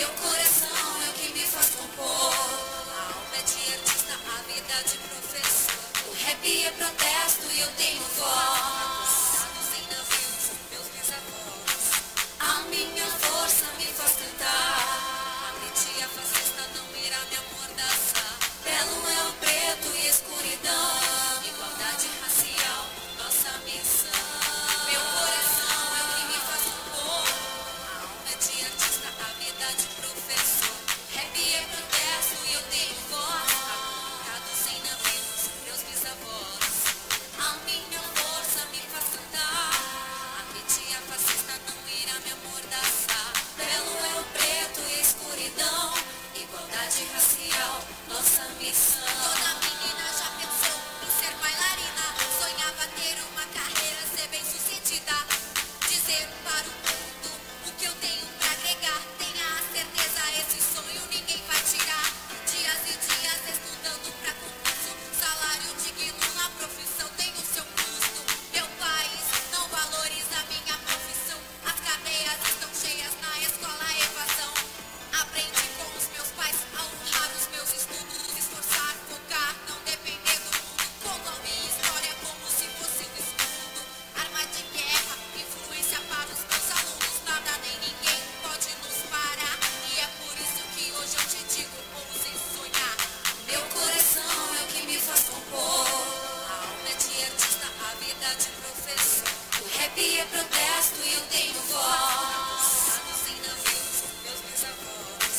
Meu coração é o que me faz compor. A alma é de artista, a vida de professor. O rap é protesto e eu tenho voz. Sem navios, meus bisavós. A minha força me faz cantar. A metia fascista não irá me amordaçar. Belo é o preto e escuridão. Igualdade racial, nossa missão. Meu coração é o que me faz compor. A alma é de artista, a vida de professor. Rap é protesto e eu tenho voz. Acomodado sem navios, meus bisavós. A minha força me faz cantar. A metia fascista não irá me amordaçar. Belo é o preto e escuridão. Igualdade racial, nossa missão. Toda menina já pensou em ser bailarina. Sonhava ter uma carreira, ser bem sucedida. Dizer para o mundo o que eu tenho pra agregar. Tenha a certeza, esse sonho ninguém vai tirar. Dias e dias estudando pra concurso. Salário digno na profissão tem o seu custo. Meu país não valoriza minha profissão. As cadeias estão cheias na escola, evasão. Aprendi com os meus pais a honrar os meus estudos. Esforçar, focar, não depender do mundo. Conto a minha história como se fosse um escudo. Arma de guerra, influência para os meus alunos. Nada nem ninguém pode nos parar. E é por isso que hoje eu te digo, ouse sonhar. Meu coração é o que me faz compor. A alma é de artista, a vida de professor. O rap é protesto e eu tenho voz. Sem navios, meus bisavós.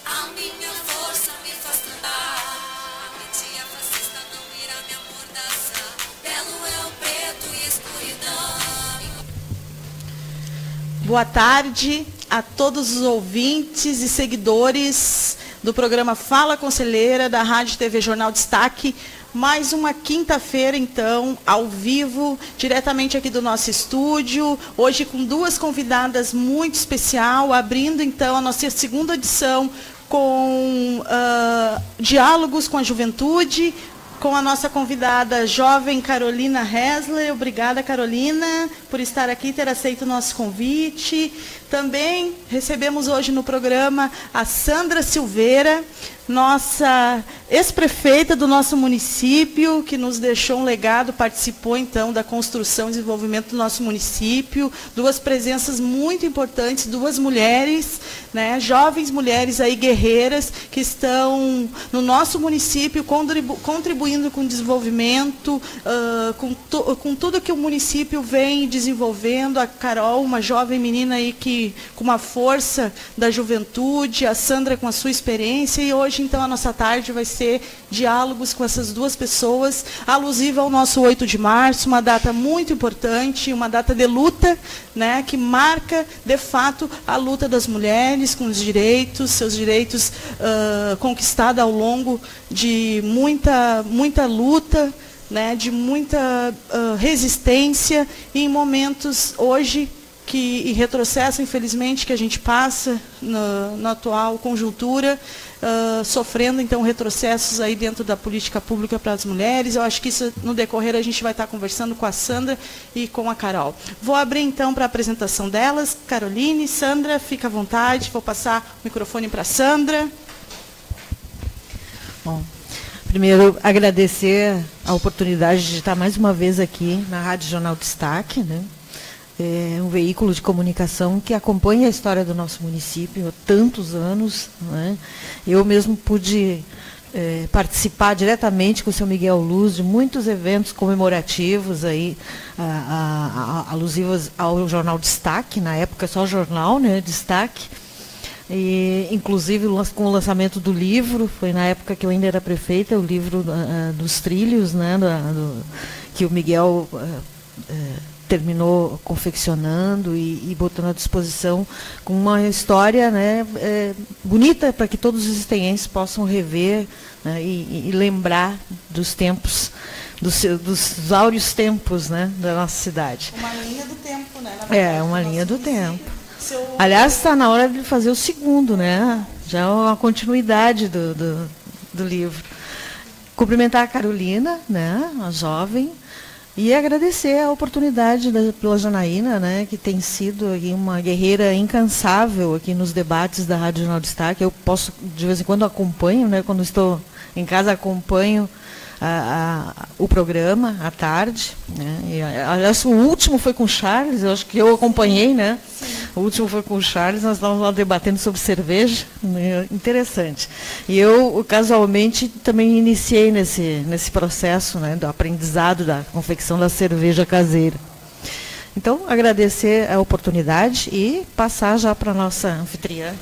A minha força me faz cantar. A metia fascista não irá me amordaçar. Belo é o preto e escuridão. Boa tarde a todos os ouvintes e seguidores do programa Fala Conselheira, da Rádio TV Jornal Destaque. Mais uma quinta-feira, então, ao vivo, diretamente aqui do nosso estúdio, hoje com duas convidadas muito especial, abrindo, então, a nossa segunda edição com diálogos com a juventude, com a nossa convidada jovem Carolina Hessler. Obrigada, Carolina, por estar aqui e ter aceito o nosso convite. Também recebemos hoje no programa a Sandra Silveira, nossa ex-prefeita do nosso município, que nos deixou um legado, participou então da construção e desenvolvimento do nosso município. Duas presenças muito importantes, duas mulheres, né, jovens mulheres aí guerreiras, que estão no nosso município contribuindo com o desenvolvimento, com tudo que o município vem desenvolvendo. A Carol, uma jovem menina aí que com uma força da juventude, a Sandra com a sua experiência, e hoje então a nossa tarde vai ser diálogos com essas duas pessoas, alusiva ao nosso 8 de março, uma data muito importante, uma data de luta, né, que marca de fato a luta das mulheres com os direitos, seus direitos conquistados ao longo de muita luta, né, de muita resistência, e em momentos hoje que em retrocesso, infelizmente, que a gente passa na atual conjuntura, sofrendo, então, retrocessos aí dentro da política pública para as mulheres. Eu acho que isso, no decorrer, a gente vai estar conversando com a Sandra e com a Carol. Vou abrir, então, para a apresentação delas. Caroline, Sandra, fica à vontade. Vou passar o microfone para a Sandra. Bom, primeiro, agradecer a oportunidade de estar mais uma vez aqui na Rádio Jornal Destaque, né? É um veículo de comunicação que acompanha a história do nosso município há tantos anos, né? Eu mesmo pude participar diretamente com o seu Miguel Luz de muitos eventos comemorativos aí, alusivos ao Jornal Destaque, na época só jornal, né, Destaque, e inclusive com o lançamento do livro, foi na época que eu ainda era prefeita, o livro dos trilhos, né, que o Miguel terminou confeccionando e botando à disposição, com uma história, né, bonita, para que todos os esteenses possam rever, né, e lembrar dos tempos, dos áureos tempos, né, da nossa cidade. Uma linha do tempo, né? Uma linha do tempo. Aliás, está na hora de fazer o segundo, né? Já é uma continuidade do livro. Cumprimentar a Carolina, né, a jovem, E agradecer a oportunidade pela Janaína, né, que tem sido aqui uma guerreira incansável aqui nos debates da Rádio Jornal Destaque. Eu posso, de vez em quando, acompanho, né, quando estou em casa, acompanho o programa à tarde. Né, e, aliás, o último foi com o Charles, eu acho que eu acompanhei, né? Sim. O último foi com o Charles, nós estávamos lá debatendo sobre cerveja, né, interessante. E eu, casualmente, também iniciei nesse processo, né, do aprendizado da confecção da cerveja caseira. Então, agradecer a oportunidade e passar já para a nossa anfitriã.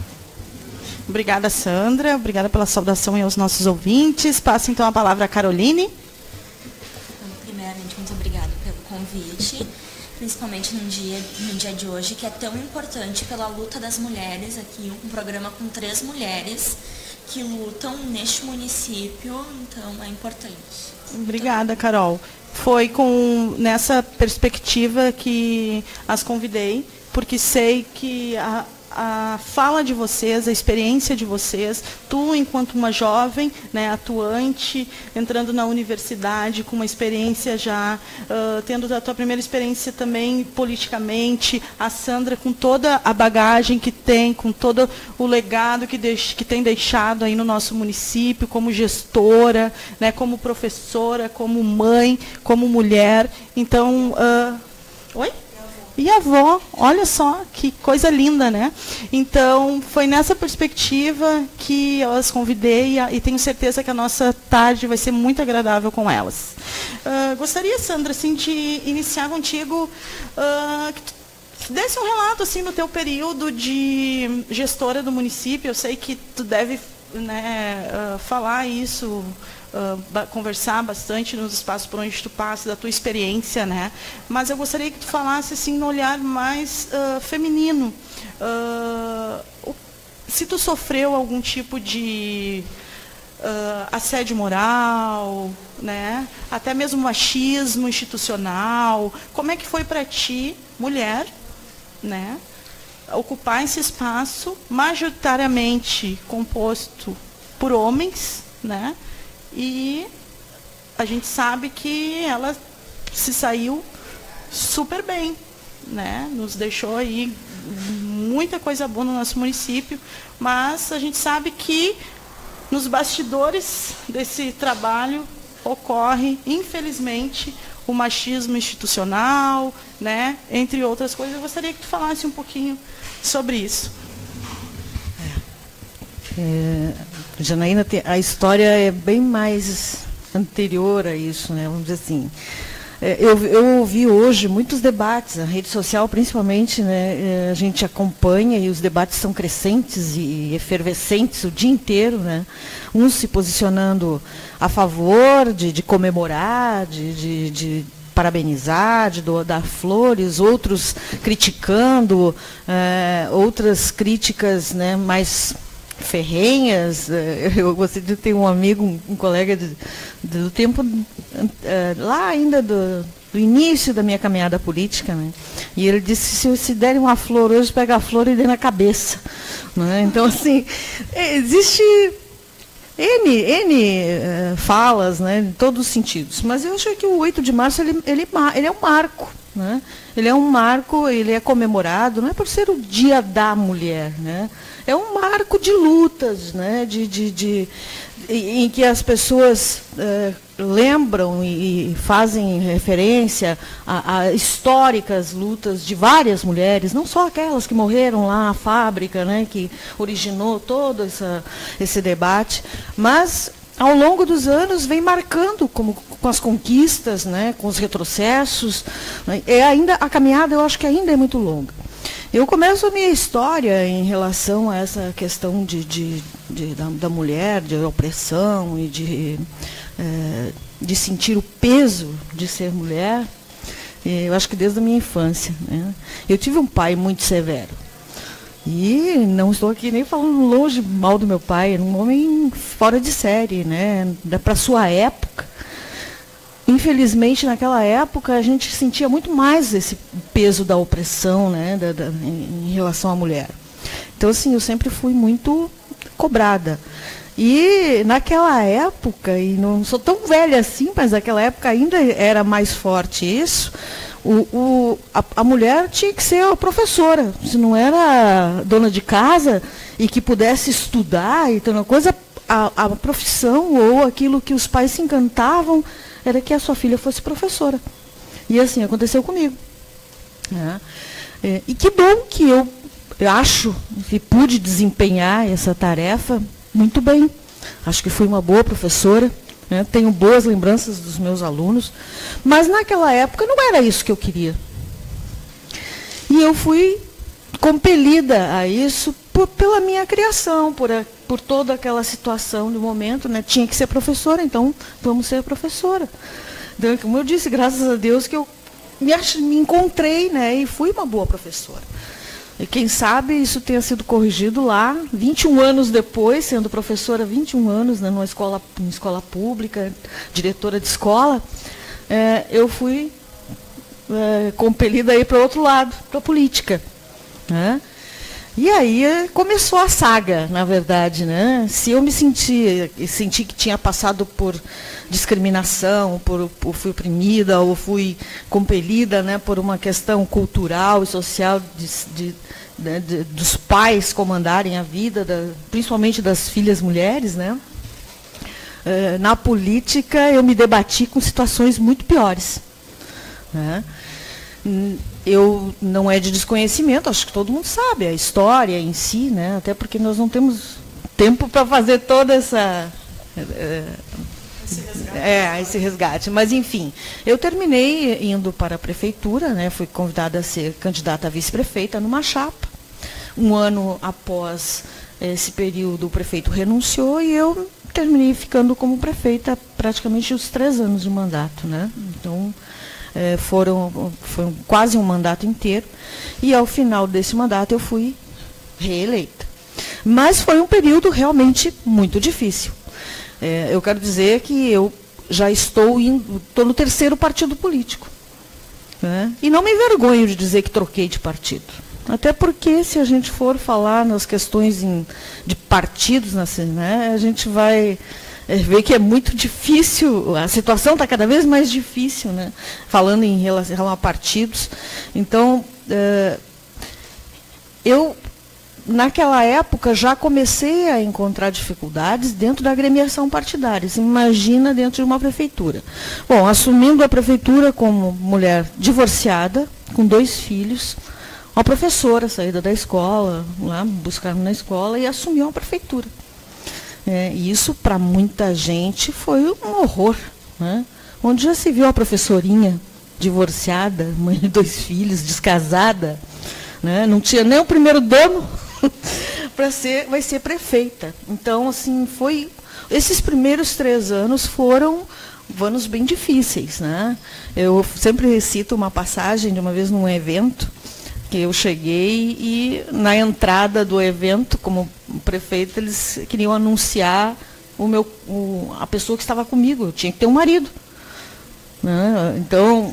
Obrigada, Sandra. Obrigada pela saudação e aos nossos ouvintes. Passo, então, a palavra a Caroline. Primeiramente, muito obrigada pelo convite, principalmente no dia de hoje, que é tão importante pela luta das mulheres, aqui um programa com 3 mulheres que lutam neste município, então é importante. Obrigada, Carol. Foi nessa perspectiva que as convidei, porque sei que a fala de vocês, a experiência de vocês, tu enquanto uma jovem, né, atuante, entrando na universidade com uma experiência já, tendo a tua primeira experiência também politicamente, a Sandra com toda a bagagem que tem, com todo o legado que tem deixado aí no nosso município, como gestora, né, como professora, como mãe, como mulher. Então, oi? E a avó, olha só, que coisa linda, né? Então, foi nessa perspectiva que eu as convidei e tenho certeza que a nossa tarde vai ser muito agradável com elas. Gostaria, Sandra, assim, de iniciar contigo, que tu desse um relato assim, do teu período de gestora do município. Eu sei que tu deve, né, falar isso, conversar bastante nos espaços por onde tu passa, da tua experiência, né? Mas eu gostaria que tu falasse assim no olhar mais feminino. Se tu sofreu algum tipo de assédio moral, né? Até mesmo machismo institucional. Como é que foi para ti, mulher, né, ocupar esse espaço majoritariamente composto por homens, né? E a gente sabe que ela se saiu super bem, né? Nos deixou aí muita coisa boa no nosso município, mas a gente sabe que nos bastidores desse trabalho ocorre, infelizmente, o machismo institucional, né? Entre outras coisas. Eu gostaria que tu falasse um pouquinho sobre isso. Janaína, a história é bem mais anterior a isso, né? Vamos dizer assim. Eu ouvi hoje muitos debates, a rede social principalmente, né? A gente acompanha e os debates são crescentes e efervescentes o dia inteiro, né? Uns se posicionando a favor de comemorar, de parabenizar, de dar flores, outros criticando, outras críticas, né, mais ferrenhas. Eu gostei de ter um amigo, um colega do tempo, lá ainda do início da minha caminhada política, né? E ele disse, se derem uma flor hoje, pega a flor e dê na cabeça. Né? Então, assim, existe N falas, né, em todos os sentidos. Mas eu acho que o 8 de março ele é um marco. Né? Ele é um marco, ele é comemorado, não é por ser o Dia da Mulher, né? É um marco de lutas, né? Em que as pessoas lembram e fazem referência a históricas lutas de várias mulheres, não só aquelas que morreram lá na fábrica, né, que originou todo esse debate, mas ao longo dos anos vem marcando com as conquistas, né, com os retrocessos. Né, a caminhada eu acho que ainda é muito longa. Eu começo a minha história em relação a essa questão da mulher, de opressão e de sentir o peso de ser mulher, eu acho que desde a minha infância. Né? Eu tive um pai muito severo. E não estou aqui nem falando longe mal do meu pai, era um homem fora de série, né? Para a sua época. Infelizmente, naquela época, a gente sentia muito mais esse peso da opressão, né? em relação à mulher. Então, assim, eu sempre fui muito cobrada. E naquela época, e não sou tão velha assim, mas naquela época ainda era mais forte isso, a mulher tinha que ser a professora. Se não era dona de casa e que pudesse estudar e tal uma coisa, a profissão ou aquilo que os pais se encantavam era que a sua filha fosse professora. E assim aconteceu comigo. Né? E que bom que eu acho que pude desempenhar essa tarefa muito bem. Acho que fui uma boa professora, né? Tenho boas lembranças dos meus alunos, mas naquela época não era isso que eu queria. E eu fui compelida a isso pela minha criação, por toda aquela situação do momento, né? Tinha que ser professora, então vamos ser professora. Então, como eu disse, graças a Deus que eu me encontrei, né? E fui uma boa professora. E quem sabe isso tenha sido corrigido lá, 21 anos depois, sendo professora 21 anos, né, numa escola pública, diretora de escola, eu fui compelida a ir para o outro lado, para a política. Né? E aí começou a saga, na verdade. Né? Se eu senti que tinha passado por discriminação, fui oprimida ou fui compelida, né, por uma questão cultural e social dos pais comandarem a vida, principalmente das filhas mulheres, né? Na política eu me debati com situações muito piores. Né? Eu não é de desconhecimento, acho que todo mundo sabe a história em si, né? Até porque nós não temos tempo para fazer toda esse resgate. Mas, enfim, eu terminei indo para a prefeitura, né? Fui convidada a ser candidata a vice-prefeita numa chapa. Um ano após esse período, o prefeito renunciou e eu terminei ficando como prefeita praticamente os 3 anos de mandato. Né? Então, foi quase um mandato inteiro. E, ao final desse mandato, eu fui reeleita. Mas foi um período realmente muito difícil. Eu quero dizer que eu já estou no 3º partido político. Né? E não me envergonho de dizer que troquei de partido. Até porque, se a gente for falar nas questões de partidos, né, a gente vai ver que é muito difícil, a situação está cada vez mais difícil, né, falando em relação a partidos. Então, eu, naquela época, já comecei a encontrar dificuldades dentro da agremiação partidária. Você imagina dentro de uma prefeitura. Bom, assumindo a prefeitura como mulher divorciada, com 2 filhos, uma professora saída da escola, lá buscaram na escola e assumiu a prefeitura. E isso, para muita gente, foi um horror. Né? Onde já se viu a professorinha divorciada, mãe de 2 filhos, descasada, né? Não tinha nem o primeiro dono vai ser prefeita. Então, assim, esses primeiros 3 anos foram anos bem difíceis. Né? Eu sempre cito uma passagem de uma vez num evento, que eu cheguei e, na entrada do evento, como prefeito, eles queriam anunciar a pessoa que estava comigo. Eu tinha que ter um marido. Né? Então,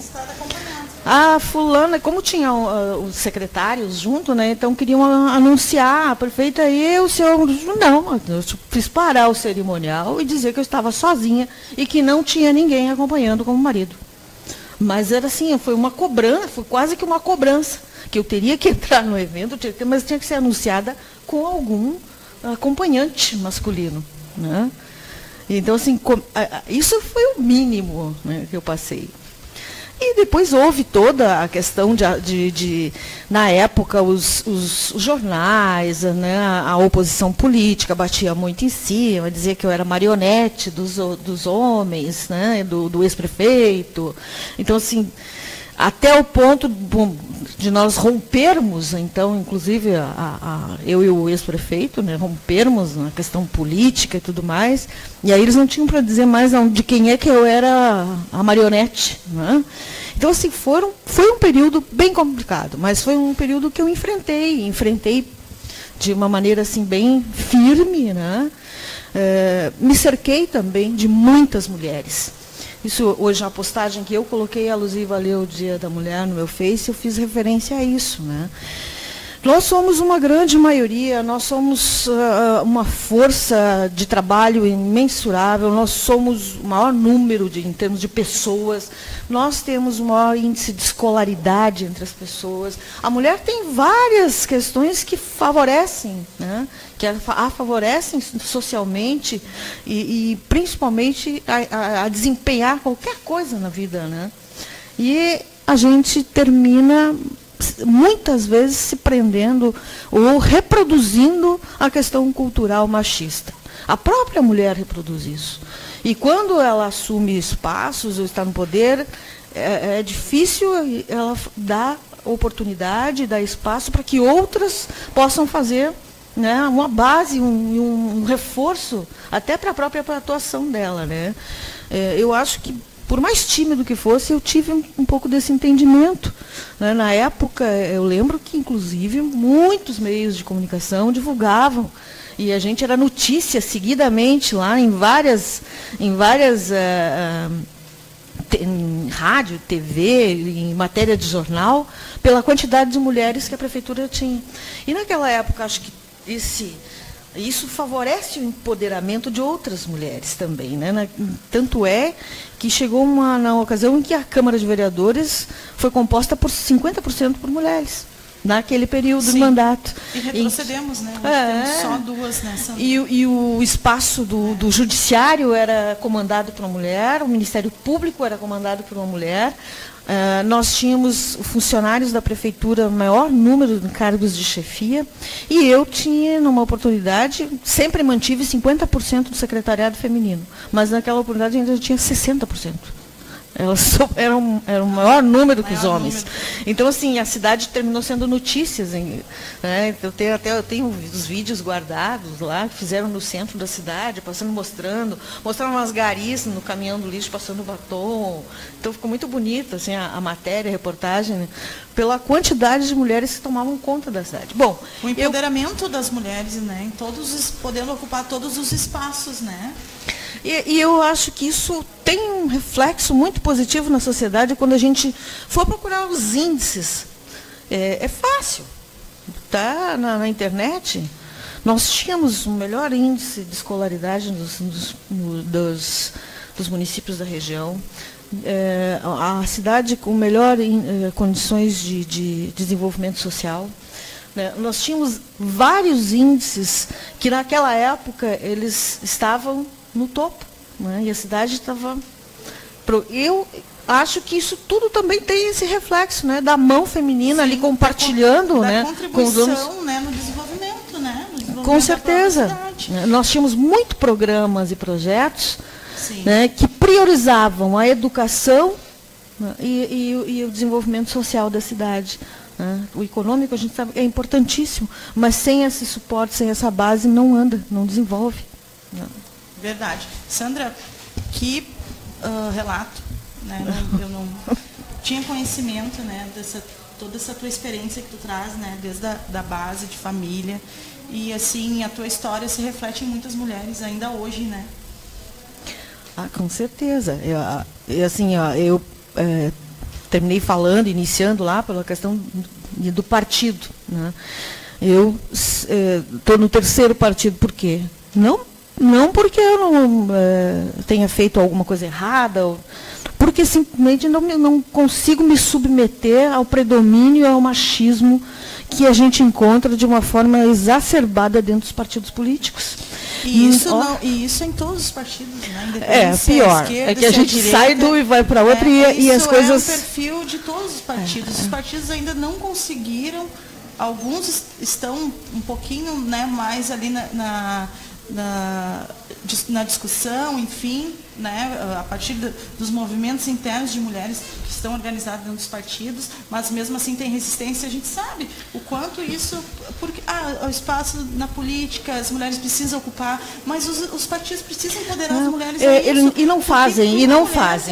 a fulana, como tinha os secretários junto, né, então queriam anunciar a prefeita e o senhor... Não, eu fiz parar o cerimonial e dizer que eu estava sozinha e que não tinha ninguém acompanhando como marido. Mas era assim, foi uma cobrança, foi quase que uma cobrança, que eu teria que entrar no evento, mas tinha que ser anunciada com algum acompanhante masculino. Né? Então, assim, isso foi o mínimo, né, que eu passei. E depois houve toda a questão na época, os jornais, né, a oposição política batia muito em cima, dizia que eu era marionete dos homens, né, do ex-prefeito. Então, assim, até o ponto de nós rompermos, então, inclusive, eu e o ex-prefeito, né, rompermos na questão política e tudo mais, e aí eles não tinham para dizer mais de quem é que eu era a marionete. Né? Então, assim, foi um período bem complicado, mas foi um período que eu enfrentei de uma maneira assim, bem firme. Né? Me cerquei também de muitas mulheres. Isso, hoje, a postagem que eu coloquei alusiva ali ao Dia da Mulher no meu Face, eu fiz referência a isso. Né? Nós somos uma grande maioria, nós somos uma força de trabalho imensurável, nós somos o maior número em termos de pessoas, nós temos o maior índice de escolaridade entre as pessoas. A mulher tem várias questões que favorecem, né, que a favorecem socialmente e principalmente a desempenhar qualquer coisa na vida, né? E a gente termina muitas vezes se prendendo ou reproduzindo a questão cultural machista. A própria mulher reproduz isso. E quando ela assume espaços ou está no poder, é difícil ela dar oportunidade, dar espaço para que outras possam fazer, né, uma base, um reforço, até para a própria atuação dela, né? Eu acho que, por mais tímido que fosse, eu tive um pouco desse entendimento, né? Na época, eu lembro que, inclusive, muitos meios de comunicação divulgavam, e a gente era notícia seguidamente lá em várias em rádio, TV, em matéria de jornal, pela quantidade de mulheres que a prefeitura tinha. E naquela época, acho que isso favorece o empoderamento de outras mulheres também, né? Tanto é que chegou na ocasião em que a Câmara de Vereadores foi composta por 50% por mulheres, naquele período de mandato. E retrocedemos, né? Temos só duas nessa. E o espaço do Judiciário era comandado por uma mulher, o Ministério Público era comandado por uma mulher. Nós tínhamos funcionários da prefeitura, maior número de cargos de chefia, e eu tinha, numa oportunidade, sempre mantive 50% do secretariado feminino, mas naquela oportunidade ainda tinha 60%. Elas eram o maior número que os homens. Então, assim, a cidade terminou sendo notícias. Né? Eu tenho os vídeos guardados lá, que fizeram no centro da cidade, mostrando umas garis no caminhão do lixo, passando batom. Então, ficou muito bonita assim, a matéria, a reportagem, né? Pela quantidade de mulheres que tomavam conta da cidade. Bom, o empoderamento das mulheres, né? Em podendo ocupar todos os espaços, né? E eu acho que isso tem um reflexo muito positivo na sociedade quando a gente for procurar os índices. É fácil. Tá na internet. Nós tínhamos o melhor índice de escolaridade dos municípios da região. A cidade com melhor condições de desenvolvimento social. Nós tínhamos vários índices que, naquela época, eles estavam no topo, né? E a cidade estava... Eu acho que isso tudo também tem esse reflexo, né? Da mão feminina. Sim, ali compartilhando, da né? Contribuição, com os né? No desenvolvimento, né? No desenvolvimento com certeza. Nós tínhamos muito programas e projetos, né, que priorizavam a educação, né, e o desenvolvimento social da cidade. O econômico, a gente sabe, é importantíssimo, mas sem esse suporte, sem essa base, não anda, não desenvolve. Verdade. Sandra, que relato, né? Eu não tinha conhecimento, né, toda essa tua experiência que tu traz, né, desde da base de família, e assim a tua história se reflete em muitas mulheres ainda hoje, né? Com certeza. Eu terminei iniciando lá pela questão do partido, né? Eu estou no terceiro partido, por quê? Não porque eu não tenha feito alguma coisa errada, porque simplesmente não consigo me submeter ao predomínio e ao machismo que a gente encontra de uma forma exacerbada dentro dos partidos políticos. E isso em todos os partidos, né? Pior. Esquerda, que a gente sai e vai para outra e as coisas... é o perfil de todos os partidos. Os partidos ainda não conseguiram, alguns estão um pouquinho, né, mais ali na discussão, enfim, né, a partir dos movimentos internos de mulheres que estão organizadas dentro dos partidos, mas mesmo assim tem resistência. A gente sabe o quanto isso, porque o espaço na política, as mulheres precisam ocupar, mas os partidos precisam empoderar as mulheres. E não fazem.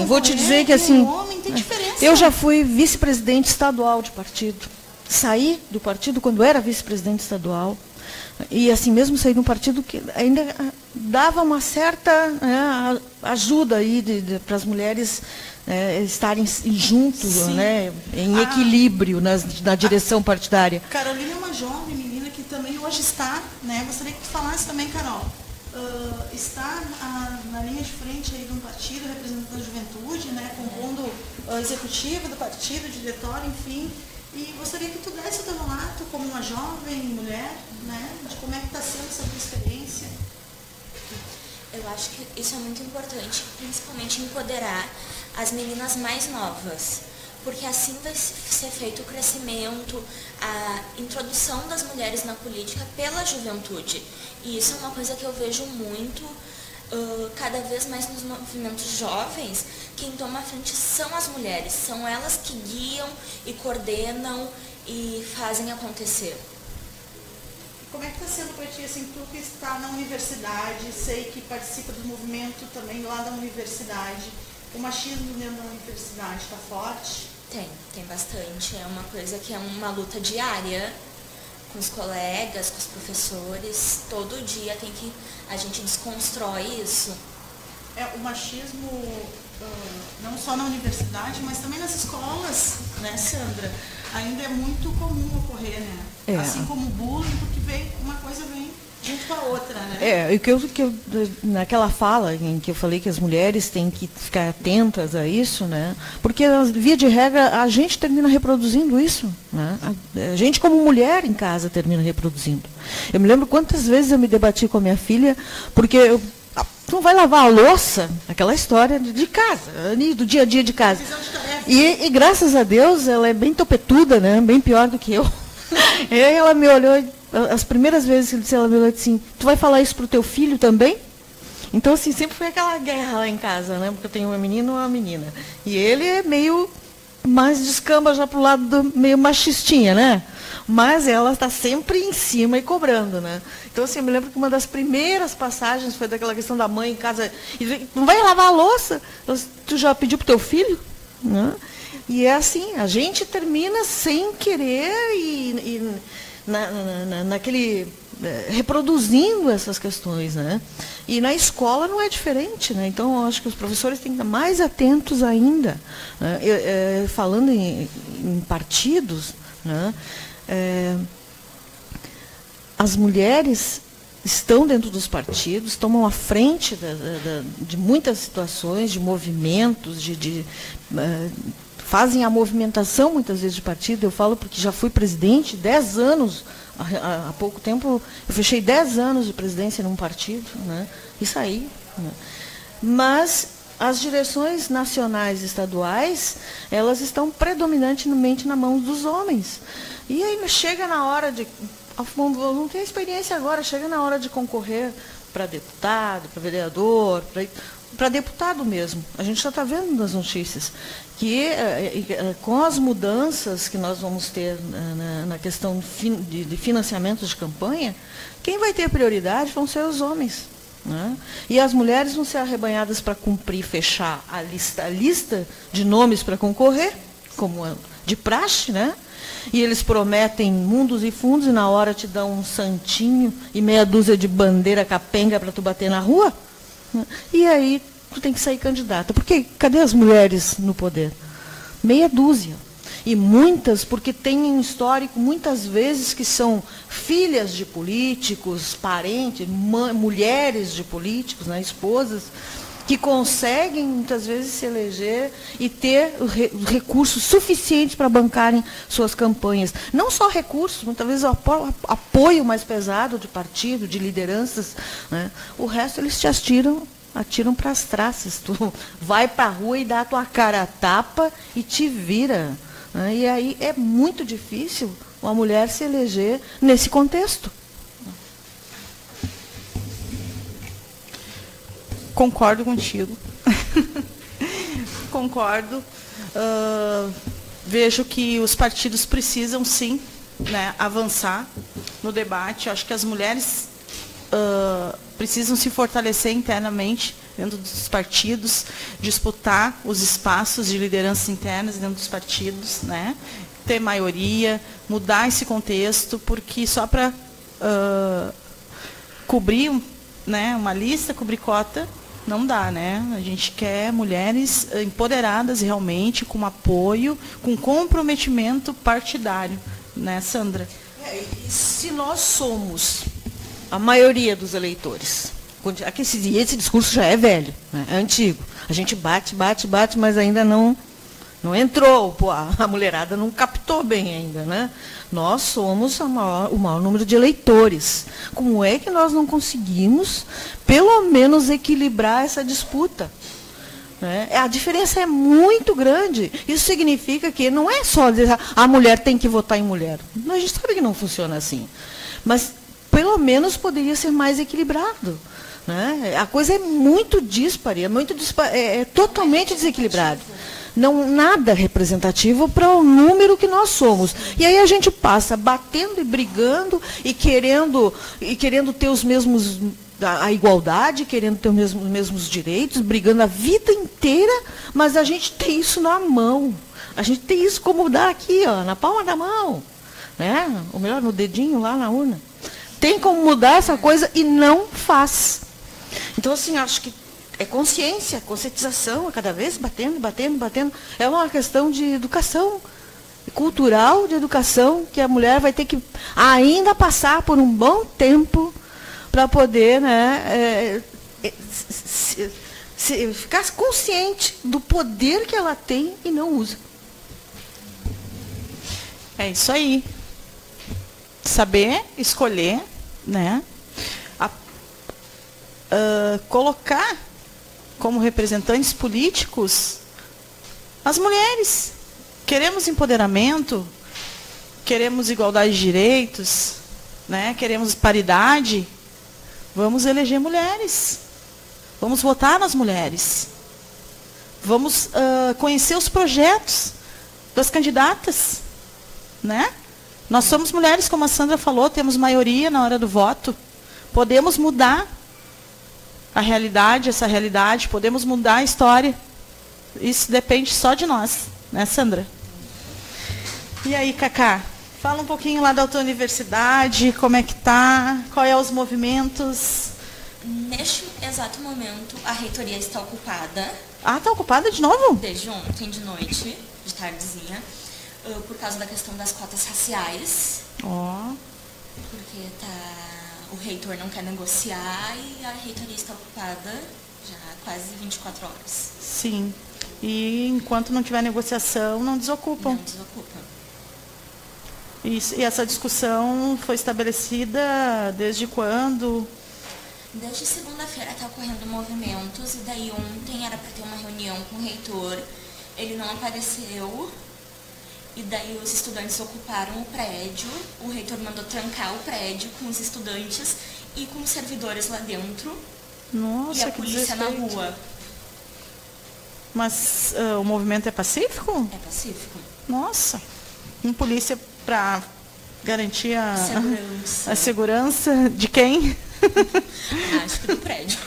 Vou te dizer que assim, homem, tem diferença. Eu já fui vice-presidente estadual de partido. Saí do partido quando era vice-presidente estadual. E assim mesmo saí de um partido que ainda dava uma certa ajuda aí para as mulheres juntos, né, em equilíbrio na direção partidária. Carolina é uma jovem menina que também hoje está, né? Gostaria que tu falasse também, Carol, está na linha de frente aí de um partido, representando a juventude, né? Compondo a executiva do partido, diretório, enfim. E gostaria que tu desse o teu relato como uma jovem mulher, né? De como é que está sendo essa tua experiência. Eu acho que isso é muito importante, principalmente empoderar as meninas mais novas, porque assim vai ser feito o crescimento, a introdução das mulheres na política pela juventude. E isso é uma coisa que eu vejo muito, cada vez mais nos movimentos jovens. Quem toma a frente são as mulheres, são elas que guiam e coordenam e fazem acontecer. Como é que está sendo para ti, assim, tu que está na universidade, sei que participa do movimento também lá da universidade, o machismo dentro da universidade está forte? Tem bastante. É uma coisa que é uma luta diária com os colegas, com os professores. Todo dia a gente desconstrói isso. O machismo, não só na universidade, mas também nas escolas, né, Sandra? Ainda é muito comum ocorrer, né? Assim como o bullying, porque uma coisa vem junto com a outra, né? Naquela fala em que eu falei que as mulheres têm que ficar atentas a isso, né? Porque, via de regra, a gente termina reproduzindo isso, né? A gente, como mulher em casa, termina reproduzindo. Eu me lembro quantas vezes eu me debati com a minha filha, porque tu não vai lavar a louça, aquela história de casa, do dia a dia de casa. E graças a Deus, ela é bem topetuda, né? Bem pior do que eu. E aí ela me olhou, as primeiras vezes que eu disse, ela me olhou assim, tu vai falar isso pro teu filho também? Então, assim, sempre foi aquela guerra lá em casa, né? Porque eu tenho uma menina e uma menina. E ele é meio mais descamba já pro lado meio machistinha, né? Mas ela está sempre em cima e cobrando, né? Então, assim, eu me lembro que uma das primeiras passagens foi daquela questão da mãe em casa, não vai lavar a louça? Tu já pediu pro teu filho? Né? E é assim, a gente termina sem querer naquele reproduzindo essas questões, né? E na escola não é diferente, né? Então eu acho que os professores têm que estar mais atentos ainda, né? Falando em partidos, né? As mulheres estão dentro dos partidos, tomam a frente de muitas situações, de movimentos, fazem a movimentação muitas vezes de partido. Eu falo porque já fui presidente 10 anos, há pouco tempo eu fechei 10 anos de presidência num partido, né? E saí. Né? Mas as direções nacionais e estaduais, elas estão predominantemente na mão dos homens. E aí chega na hora de... não tem experiência agora, chega na hora de concorrer para deputado, para vereador, para deputado mesmo. A gente já está vendo nas notícias que, com as mudanças que nós vamos ter na questão de financiamento de campanha, quem vai ter prioridade vão ser os homens. Né? E as mulheres vão ser arrebanhadas para cumprir, fechar a lista de nomes para concorrer, como de praxe, né? E eles prometem mundos e fundos e na hora te dão um santinho e meia dúzia de bandeira capenga para tu bater na rua. Né? E aí tu tem que sair candidata. Porque cadê as mulheres no poder? Meia dúzia. E muitas, porque tem um histórico, muitas vezes, que são filhas de políticos, parentes, mulheres de políticos, né, esposas, que conseguem, muitas vezes, se eleger e ter recursos suficientes para bancarem suas campanhas. Não só recursos, muitas vezes apoio mais pesado de partido, de lideranças. Né? O resto eles te atiram para as traças. Tu vai para a rua e dá a tua cara a tapa e te vira. Né? E aí é muito difícil uma mulher se eleger nesse contexto. Concordo contigo. Concordo. Vejo que os partidos precisam, sim, né, avançar no debate. Acho que as mulheres precisam se fortalecer internamente dentro dos partidos, disputar os espaços de lideranças internas dentro dos partidos, né, ter maioria, mudar esse contexto, porque só para cobrir, né, uma lista, cobrir cota, não dá, né? A gente quer mulheres empoderadas realmente, com apoio, com comprometimento partidário, né, Sandra? Se nós somos a maioria dos eleitores, aqui esse discurso já é velho, né? É antigo. A gente bate, mas ainda não entrou, pô, a mulherada não captou bem ainda, né? Nós somos o maior número de eleitores. Como é que nós não conseguimos, pelo menos, equilibrar essa disputa? Né? A diferença é muito grande. Isso significa que não é só dizer a mulher tem que votar em mulher. A gente sabe que não funciona assim. Mas, pelo menos, poderia ser mais equilibrado. Né? A coisa é muito dispare, é totalmente desequilibrada. Não, nada representativo para o número que nós somos. E aí a gente passa batendo e brigando e querendo ter os mesmos, a igualdade, querendo ter os mesmos direitos, brigando a vida inteira, mas a gente tem isso na mão. A gente tem isso como dá aqui, ó, na palma da mão. Né? Ou melhor, no dedinho lá na urna. Tem como mudar essa coisa e não faz. Então, assim, acho que é consciência, conscientização, a cada vez batendo. É uma questão de educação cultural, de educação, que a mulher vai ter que ainda passar por um bom tempo para poder, né, ficar consciente do poder que ela tem e não usa. É isso aí. Saber escolher, né? Colocar como representantes políticos as mulheres. Queremos empoderamento, queremos igualdade de direitos, né? Queremos paridade. Vamos eleger mulheres. Vamos votar nas mulheres. Vamos conhecer os projetos das candidatas, né? Nós somos mulheres, como a Sandra falou, temos maioria na hora do voto. Podemos mudar a realidade, essa realidade, podemos mudar a história. Isso depende só de nós, né, Sandra? E aí, Cacá, fala um pouquinho lá da tua universidade, como é que tá, qual é os movimentos? Neste exato momento, a reitoria está ocupada. Ah, está ocupada de novo? Desde ontem de noite, de tardezinha, por causa da questão das cotas raciais. Ó. Porque o reitor não quer negociar e a reitoria está ocupada já há quase 24 horas. Sim. E enquanto não tiver negociação, não desocupam. Não desocupam. Isso. E essa discussão foi estabelecida desde quando? Desde segunda-feira está ocorrendo movimentos, e daí ontem era para ter uma reunião com o reitor, ele não apareceu, e daí os estudantes ocuparam o prédio, o reitor mandou trancar o prédio com os estudantes e com os servidores lá dentro. Nossa, e a polícia na rua. Mas o movimento é pacífico? É pacífico. Nossa, com polícia para garantir Segurança. A segurança de quem? Acho que do prédio.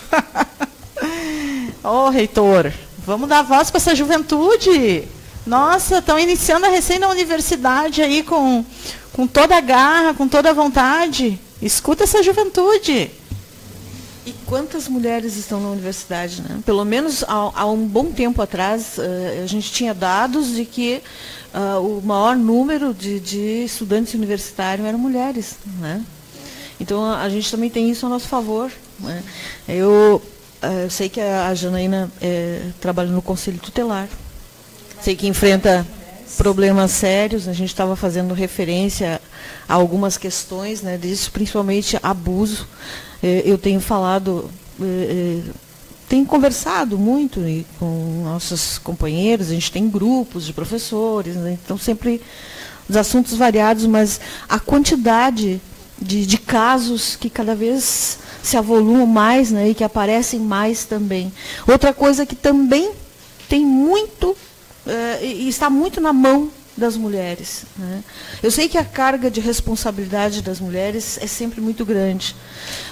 Ô, reitor, vamos dar voz para essa juventude. Nossa, estão iniciando a recém na universidade aí com toda a garra, com toda a vontade. Escuta essa juventude. E quantas mulheres estão na universidade, né? Pelo menos há um bom tempo atrás, a gente tinha dados de que o maior número de estudantes universitários eram mulheres, né? Então, a gente também tem isso a nosso favor, né? Eu sei que a Janaína trabalha no Conselho Tutelar. Sei que enfrenta problemas sérios. A gente estava fazendo referência a algumas questões, né, disso, principalmente abuso. Eu tenho falado, tenho conversado muito com nossos companheiros, a gente tem grupos de professores, né, então sempre os assuntos variados, mas a quantidade de casos que cada vez se avolumam mais, né, e que aparecem mais também. Outra coisa que também tem muito, e está muito na mão das mulheres, né? Eu sei que a carga de responsabilidade das mulheres é sempre muito grande,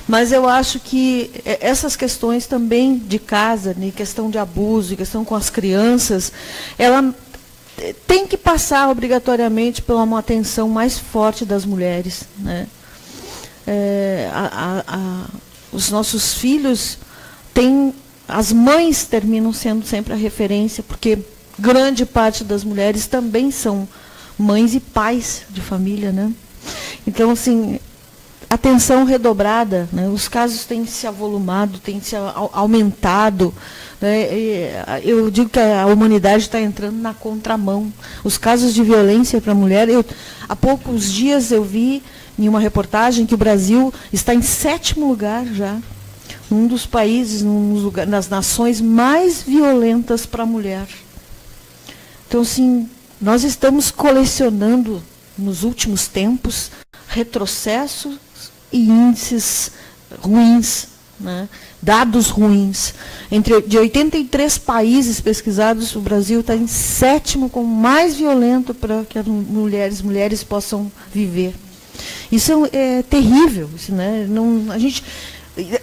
mas eu acho que essas questões também de casa, né, questão de abuso, questão com as crianças, ela tem que passar obrigatoriamente por uma atenção mais forte das mulheres, né? Os nossos filhos as mães terminam sendo sempre a referência, porque grande parte das mulheres também são mães e pais de família, né? Então, assim, atenção redobrada, né? Os casos têm se avolumado, têm se aumentado, né? Eu digo que a humanidade está entrando na contramão. Os casos de violência para a mulher, há poucos dias eu vi em uma reportagem que o Brasil está em 7º lugar já, um dos países, nas nações mais violentas para a mulher. Então, assim, nós estamos colecionando, nos últimos tempos, retrocessos e índices ruins, né? Dados ruins. De 83 países pesquisados, o Brasil está em 7º, como mais violento para que as mulheres possam viver. Isso é terrível, isso, né?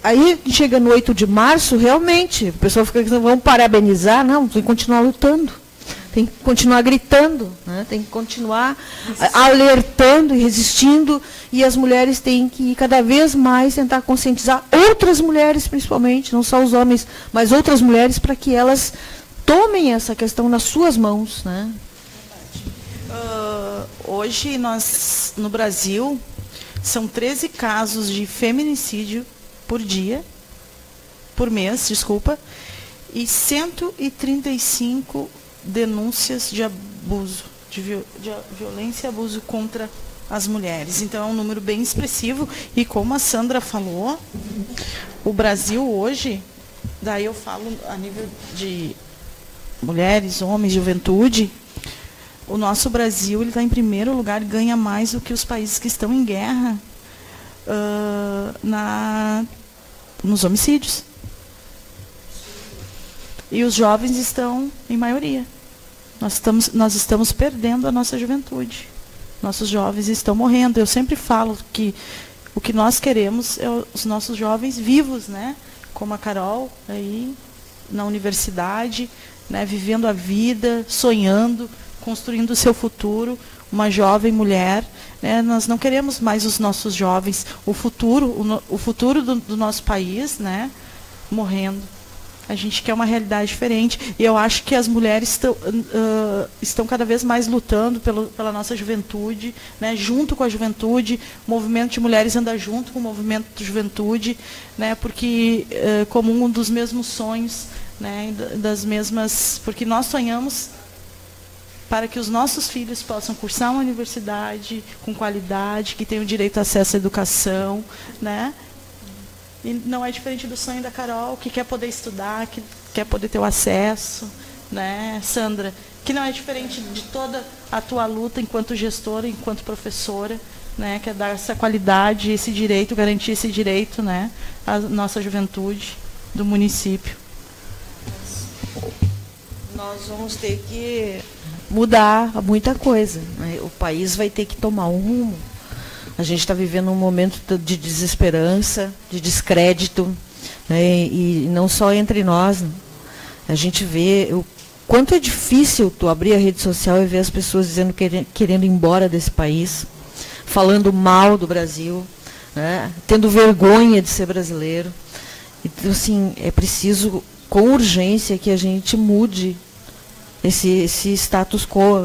Aí chega no 8 de março, realmente, o pessoal fica dizendo, vamos parabenizar, não, tem que continuar lutando. Tem que continuar gritando, né? Tem que continuar alertando e resistindo, e as mulheres têm que cada vez mais tentar conscientizar outras mulheres, principalmente, não só os homens, mas outras mulheres, para que elas tomem essa questão nas suas mãos, né? Hoje, no Brasil, são 13 casos de feminicídio por mês, e 135 denúncias de abuso, de violência e abuso contra as mulheres. Então, é um número bem expressivo. E como a Sandra falou, o Brasil hoje, daí eu falo a nível de mulheres, homens, juventude, o nosso Brasil está em primeiro lugar e ganha mais do que os países que estão em guerra nos homicídios. E os jovens estão em maioria. Nós estamos perdendo a nossa juventude. Nossos jovens estão morrendo. Eu sempre falo que o que nós queremos é os nossos jovens vivos, né? Como a Carol, aí, na universidade, né? Vivendo a vida, sonhando, construindo o seu futuro, uma jovem mulher. Né? Nós não queremos mais os nossos jovens, o futuro do nosso país, né? Morrendo. A gente quer uma realidade diferente. E eu acho que as mulheres estão cada vez mais lutando pela nossa juventude, né? Junto com a juventude. O movimento de mulheres anda junto com o movimento de juventude, né? Porque como um dos mesmos sonhos, né? Porque nós sonhamos para que os nossos filhos possam cursar uma universidade com qualidade, que tenham direito a acesso à educação, né? E não é diferente do sonho da Carol, que quer poder estudar, que quer poder ter o acesso, né, Sandra? Que não é diferente de toda a tua luta enquanto gestora, enquanto professora, né, que é dar essa qualidade, esse direito, garantir esse direito, né, à nossa juventude do município. Nós vamos ter que mudar muita coisa, né? O país vai ter que tomar um rumo. A gente está vivendo um momento de desesperança, de descrédito, né? E não só entre nós. Né? A gente vê o quanto é difícil tu abrir a rede social e ver as pessoas dizendo querendo ir embora desse país, falando mal do Brasil, né? Tendo vergonha de ser brasileiro. Então, assim, é preciso, com urgência, que a gente mude esse status quo.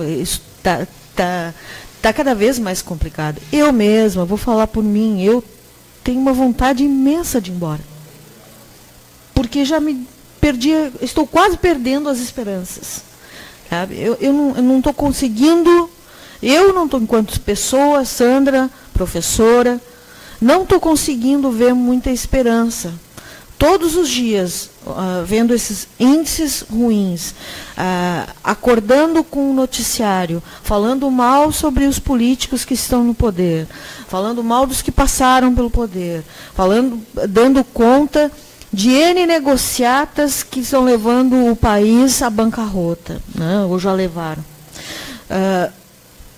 Está cada vez mais complicado. Eu mesma, vou falar por mim, eu tenho uma vontade imensa de ir embora. Porque já me perdi, estou quase perdendo as esperanças. Sabe? Eu não estou conseguindo, enquanto pessoa, Sandra, professora, não estou conseguindo ver muita esperança. Todos os dias, vendo esses índices ruins, acordando com o noticiário, falando mal sobre os políticos que estão no poder, falando mal dos que passaram pelo poder, dando conta de N negociatas que estão levando o país à bancarrota, né, ou já levaram.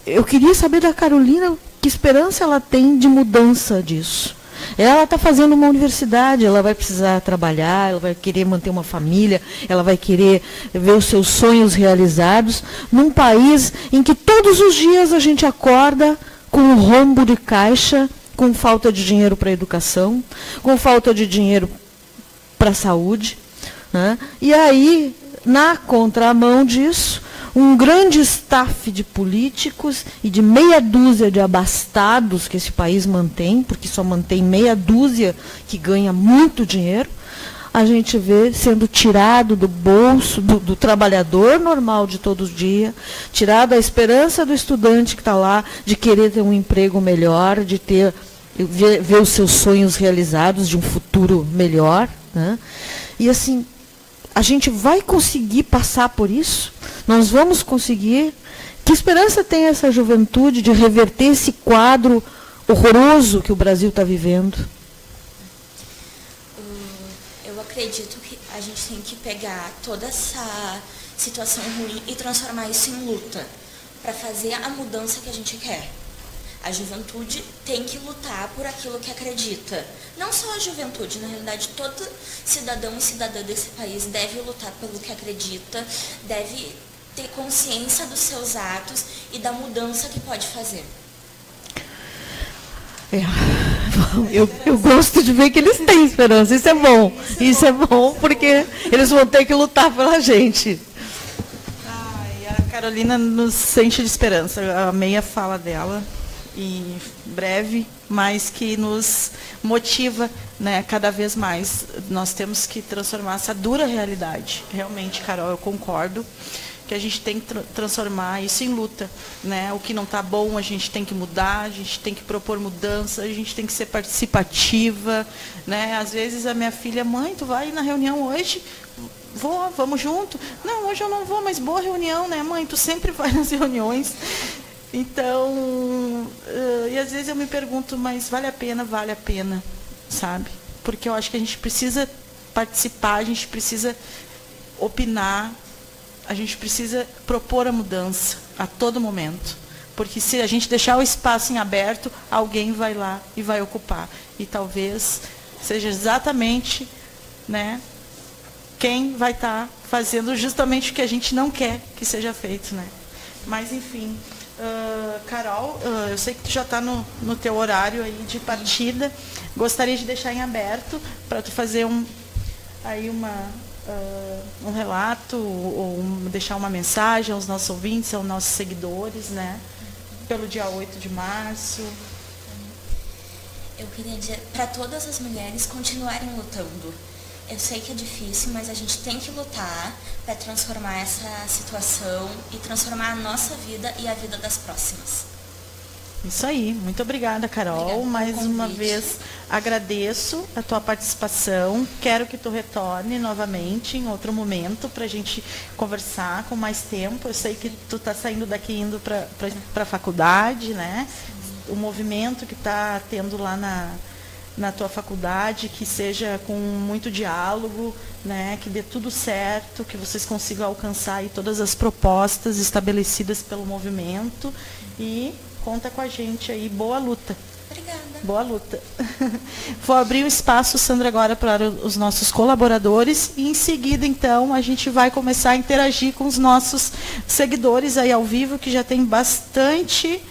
Eu queria saber da Carolina que esperança ela tem de mudança disso. Ela está fazendo uma universidade, ela vai precisar trabalhar, ela vai querer manter uma família, ela vai querer ver os seus sonhos realizados, num país em que todos os dias a gente acorda com um rombo de caixa, com falta de dinheiro para a educação, com falta de dinheiro para a saúde. Né? E aí, na contramão disso, um grande staff de políticos e de meia dúzia de abastados que esse país mantém, porque só mantém meia dúzia que ganha muito dinheiro, a gente vê sendo tirado do bolso do trabalhador normal de todo dia, tirado a esperança do estudante que está lá de querer ter um emprego melhor, de ver os seus sonhos realizados, de um futuro melhor, né? E assim, a gente vai conseguir passar por isso? Nós vamos conseguir? Que esperança tem essa juventude de reverter esse quadro horroroso que o Brasil está vivendo? Eu acredito que a gente tem que pegar toda essa situação ruim e transformar isso em luta, para fazer a mudança que a gente quer. A juventude tem que lutar por aquilo que acredita. Não só a juventude, na realidade, todo cidadão e cidadã desse país deve lutar pelo que acredita, deve ter consciência dos seus atos e da mudança que pode fazer. Eu gosto de ver que eles têm esperança. Isso é bom. Isso é bom porque eles vão ter que lutar pela gente. A Carolina nos enche de esperança. A meia fala dela, e breve, mas que nos motiva, né, cada vez mais. Nós temos que transformar essa dura realidade. Realmente, Carol, eu concordo que a gente tem que transformar isso em luta, né? O que não está bom, a gente tem que mudar, a gente tem que propor mudança, a gente tem que ser participativa, né? Às vezes a minha filha, mãe, tu vai na reunião hoje? Vou, vamos junto? Não, hoje eu não vou, mas boa reunião, né, mãe? Tu sempre vai nas reuniões. Então, e às vezes eu me pergunto, mas vale a pena, sabe? Porque eu acho que a gente precisa participar, a gente precisa opinar, a gente precisa propor a mudança a todo momento. Porque se a gente deixar o espaço em aberto, alguém vai lá e vai ocupar. E talvez seja exatamente, né, quem vai estar fazendo justamente o que a gente não quer que seja feito, né? Mas, enfim, Carol, eu sei que tu já está no teu horário aí de partida. Gostaria de deixar em aberto para tu fazer um relato ou deixar uma mensagem aos nossos ouvintes, aos nossos seguidores, né? Pelo dia 8 de março. Eu queria dizer para todas as mulheres continuarem lutando. Eu sei que é difícil, mas a gente tem que lutar para transformar essa situação e transformar a nossa vida e a vida das próximas. Isso aí. Muito obrigada, Carol. Obrigada mais pelo uma convite. vez agradeço a tua participação. Quero que tu retorne novamente em outro momento para a gente conversar com mais tempo. Eu sei que tu está saindo daqui indo para a faculdade, né? O movimento que está tendo lá na tua faculdade, que seja com muito diálogo, né, que dê tudo certo, que vocês consigam alcançar aí todas as propostas estabelecidas pelo movimento, e conta com a gente aí. Boa luta. Obrigada. Boa luta. Vou abrir o espaço, Sandra, agora para os nossos colaboradores, e em seguida, então, a gente vai começar a interagir com os nossos seguidores aí ao vivo, que já tem bastante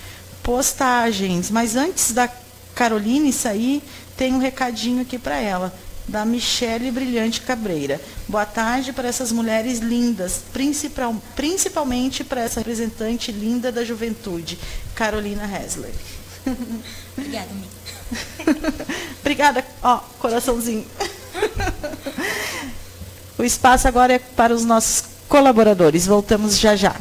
postagens. Mas antes da Caroline sair, tem um recadinho aqui para ela, da Michele Brilhante Cabreira. Boa tarde para essas mulheres lindas, principalmente para essa representante linda da juventude, Carolina Hessler. Obrigada, amiga. Obrigada. Ó, coraçãozinho. O espaço agora é para os nossos colaboradores. Voltamos já já.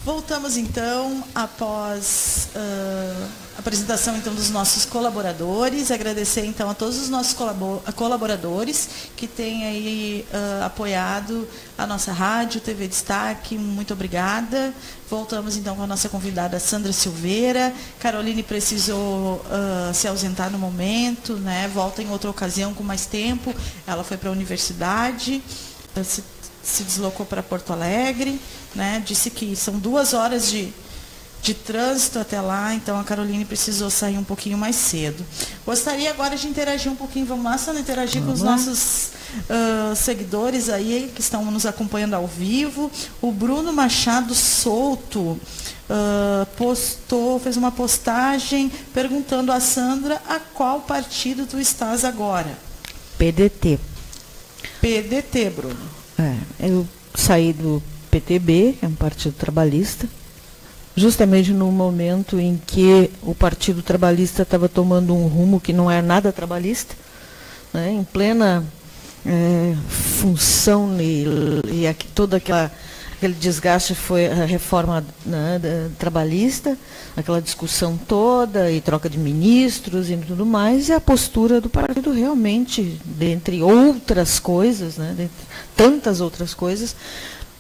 Voltamos então após a apresentação então dos nossos colaboradores, agradecer então a todos os nossos colaboradores que têm aí apoiado a nossa rádio, TV Destaque, muito obrigada. Voltamos então com a nossa convidada Sandra Silveira. Caroline precisou se ausentar no momento, né? Volta em outra ocasião com mais tempo. Ela foi para a universidade, se deslocou para Porto Alegre, né? Disse que são 2 horas de trânsito até lá, então a Caroline precisou sair um pouquinho mais cedo. Gostaria agora de interagir um pouquinho, vamos lá, Sandra, interagir com os nossos seguidores aí que estão nos acompanhando ao vivo. O Bruno Machado Souto fez uma postagem perguntando a Sandra a qual partido tu estás agora. PDT. PDT, Bruno. Eu saí do PTB, que é um partido trabalhista, justamente no momento em que o Partido Trabalhista estava tomando um rumo que não é nada trabalhista, né, em plena função e todo aquele desgaste foi a reforma, né, trabalhista, aquela discussão toda e troca de ministros e tudo mais, e a postura do partido realmente, dentre outras coisas, né, dentre tantas outras coisas,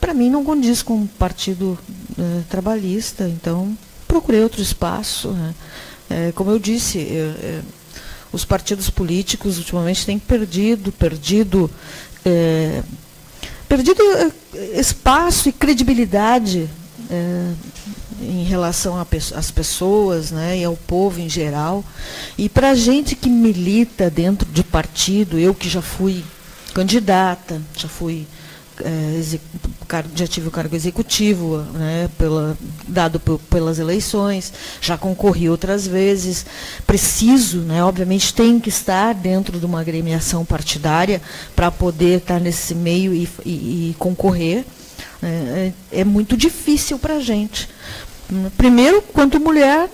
para mim não condiz com o partido trabalhista, então procurei outro espaço, né. Como eu disse, os partidos políticos ultimamente têm perdido espaço e credibilidade em relação às pessoas, né, e ao povo em geral. E para a gente que milita dentro de partido, eu que já fui candidata, já tive o cargo executivo, né, dado pelas eleições, já concorri outras vezes, preciso, né, obviamente tem que estar dentro de uma agremiação partidária para poder estar nesse meio e concorrer. É muito difícil para a gente. Primeiro, quanto mulher,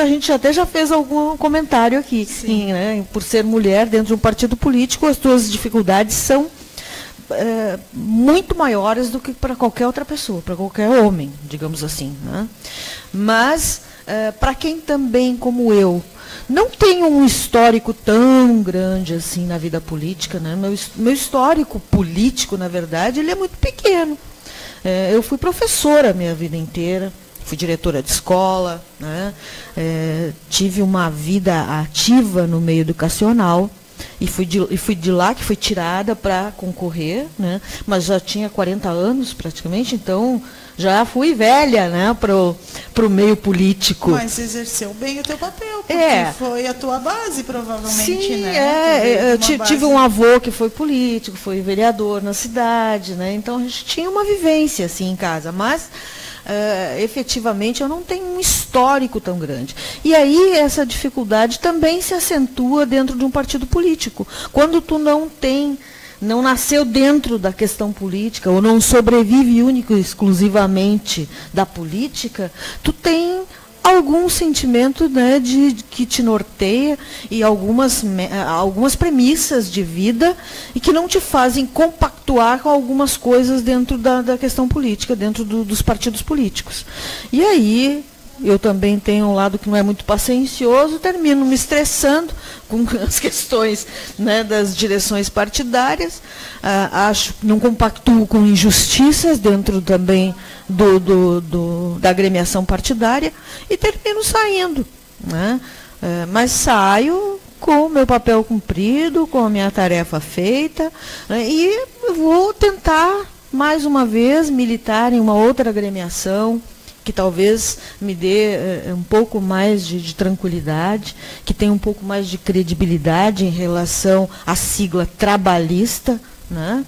a gente até já fez algum comentário aqui, né, por ser mulher dentro de um partido político, as suas dificuldades são muito maiores do que para qualquer outra pessoa, para qualquer homem, digamos assim, né? Mas, para quem também, como eu, não tem um histórico tão grande assim na vida política, né? Meu histórico político, na verdade, ele é muito pequeno. Eu fui professora a minha vida inteira, fui diretora de escola, né? Tive uma vida ativa no meio educacional, e fui de lá, que fui tirada para concorrer, né? Mas já tinha 40 anos praticamente, então já fui velha, né, pro meio político. Mas exerceu bem o teu papel, porque foi a tua base, provavelmente, sim, né? Eu tive um avô que foi político, foi vereador na cidade, né? Então a gente tinha uma vivência assim em casa, mas efetivamente eu não tenho um histórico tão grande. E aí essa dificuldade também se acentua dentro de um partido político. Quando tu não nasceu dentro da questão política, ou não sobrevive único e exclusivamente da política, tu tem algum sentimento, né, que te norteia e algumas premissas de vida e que não te fazem compactuar com algumas coisas dentro da questão política, dentro dos partidos políticos. E aí eu também tenho um lado que não é muito paciencioso, termino me estressando com as questões, né, das direções partidárias, não compactuo com injustiças dentro também da agremiação partidária e termino saindo, né? Mas saio com o meu papel cumprido, com a minha tarefa feita, né, e vou tentar mais uma vez militar em uma outra agremiação, que talvez me dê um pouco mais de tranquilidade, que tenha um pouco mais de credibilidade em relação à sigla trabalhista, né?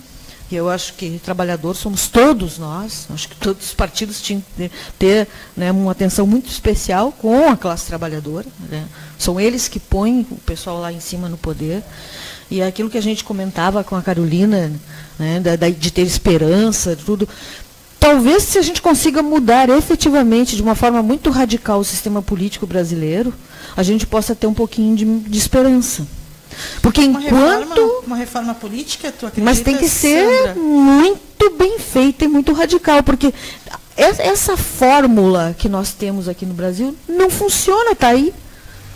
E eu acho que trabalhador somos todos nós, acho que todos os partidos tinham que ter, né, uma atenção muito especial com a classe trabalhadora, né? São eles que põem o pessoal lá em cima no poder. E aquilo que a gente comentava com a Carolina, né, de ter esperança, tudo. Talvez, se a gente consiga mudar efetivamente, de uma forma muito radical, o sistema político brasileiro, a gente possa ter um pouquinho de esperança. Porque uma reforma política, tu acredita? Mas tem que ser, Sandra, muito bem feita e muito radical, porque essa fórmula que nós temos aqui no Brasil não funciona, está aí.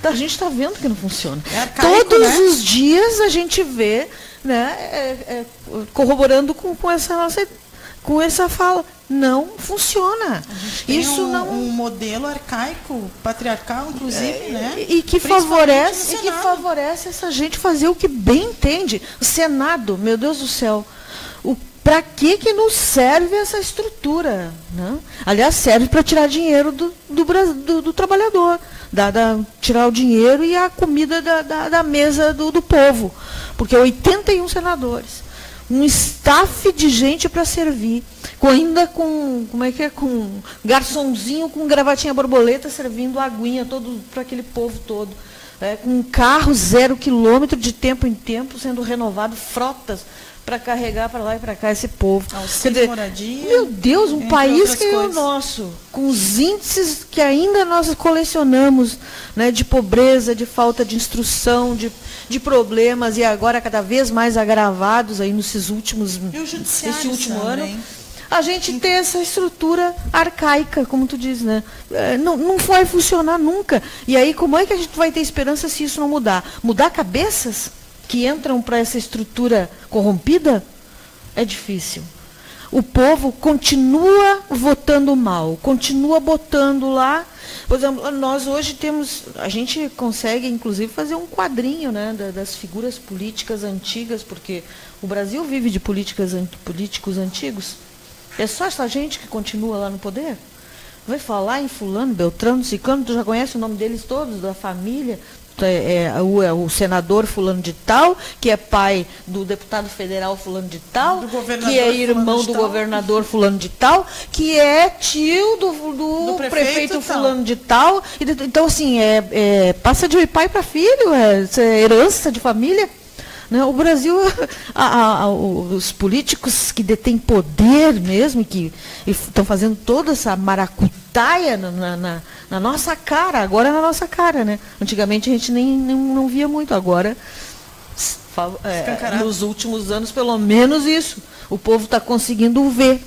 A gente está vendo que não funciona. É arcaico, todos né? os dias a gente vê, né, corroborando com essa fala. Não funciona. Tem Isso um modelo arcaico, patriarcal, inclusive, né? E que Principalmente no Senado. favorece essa gente fazer o que bem entende. O Senado, meu Deus do céu, para que nos serve essa estrutura? Né? Aliás, serve para tirar dinheiro do trabalhador, tirar o dinheiro e a comida da mesa do povo. Porque 81 senadores. Um staff de gente para servir, ainda com garçonzinho com gravatinha borboleta servindo aguinha para aquele povo todo, com um carro 0 quilômetro de tempo em tempo sendo renovado, frotas para carregar para lá e para cá esse povo. Auxílio moradia, meu Deus, um país que é o nosso, com os índices que ainda nós colecionamos, né, de pobreza, de falta de instrução, de problemas, e agora cada vez mais agravados aí nesse último ano, a gente tem essa estrutura arcaica, como tu diz, né? Não vai funcionar nunca. E aí, como é que a gente vai ter esperança se isso não mudar? Mudar cabeças que entram para essa estrutura corrompida? É difícil. O povo continua votando mal, continua botando lá. Por exemplo, nós hoje a gente consegue, inclusive, fazer um quadrinho, né, das figuras políticas antigas, porque o Brasil vive de políticos antigos. É só essa gente que continua lá no poder? Vai falar em fulano, Beltrano, Ciclano, tu já conhece o nome deles todos, da família? O senador fulano de tal, que é pai do deputado federal fulano de tal, que é irmão do governador fulano de tal, que é tio do prefeito fulano de tal. Então, assim, passa de pai para filho, é herança de família. Né? O Brasil, os políticos que detêm poder mesmo, que estão fazendo toda essa maracutaia na nossa cara, agora é na nossa cara, né? Antigamente a gente não via muito, agora, nos últimos anos, pelo menos isso, o povo está conseguindo ver.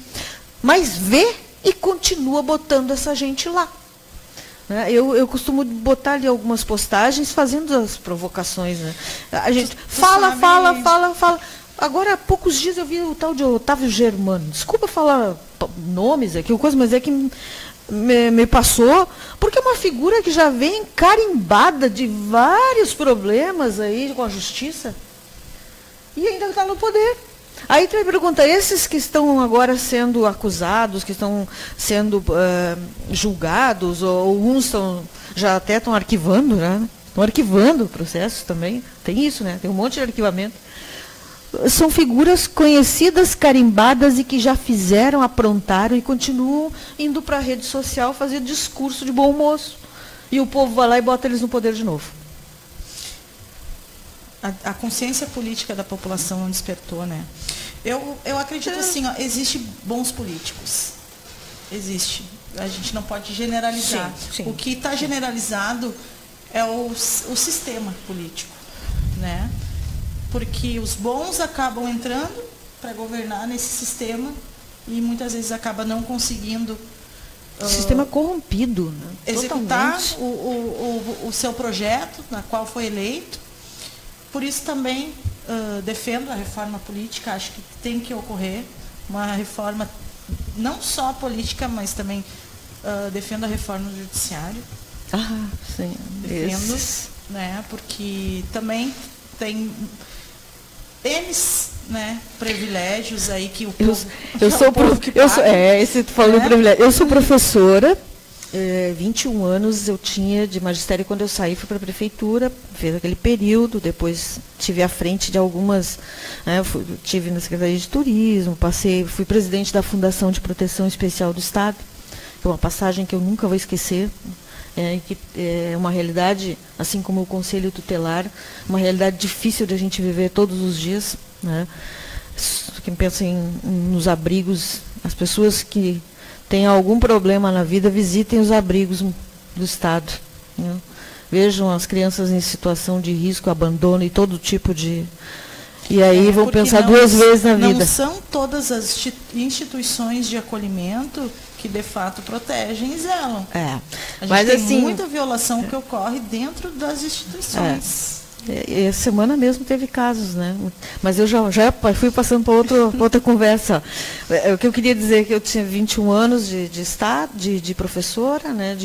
Mas vê e continua botando essa gente lá. Eu costumo botar ali algumas postagens fazendo as provocações. Né? A gente fala. Agora, há poucos dias eu vi o tal de Otávio Germano. Desculpa falar nomes aqui, mas é que me passou, porque é uma figura que já vem carimbada de vários problemas aí com a justiça e ainda está no poder. Aí tu me pergunta, esses que estão agora sendo acusados, que estão sendo julgados, ou alguns já até estão arquivando, né? Estão arquivando processos também, tem isso, né? Tem um monte de arquivamento. São figuras conhecidas, carimbadas e que já fizeram, aprontaram e continuam indo para a rede social fazer discurso de bom moço. E o povo vai lá e bota eles no poder de novo. A consciência política da população não despertou, né? Eu acredito assim, existe bons políticos. Existe. A gente não pode generalizar. Sim. O que está generalizado é o sistema político, né? Porque os bons acabam entrando para governar nesse sistema e muitas vezes acaba não conseguindo sistema corrompido, né? Executar o seu projeto, na qual foi eleito. Por isso também defendo a reforma política, acho que tem que ocorrer uma reforma não só política, mas também defendo a reforma do judiciário. Ah, sim. Defendo, né, porque também tem né, privilégios aí que o povo... Eu sou professora. 21 anos eu tinha de magistério quando eu saí, fui para a prefeitura, fiz aquele período, depois tive à frente de algumas, né, tive na Secretaria de Turismo, fui presidente da Fundação de Proteção Especial do Estado, que é uma passagem que eu nunca vou esquecer, que é uma realidade, assim como o Conselho Tutelar, uma realidade difícil de a gente viver todos os dias, né? Quem pensa nos abrigos, as pessoas que tem algum problema na vida, visitem os abrigos do Estado. Né? Vejam as crianças em situação de risco, abandono e todo tipo de E aí vão Porque pensar não- 2 vezes na vida. Não são todas as instituições de acolhimento que de fato protegem e zelam. É. A gente Mas tem assim, muita violação que ocorre dentro das instituições. essa semana mesmo teve casos, né? Mas eu já fui passando para outra conversa. O que eu queria dizer é que eu tinha 21 anos de professora, né?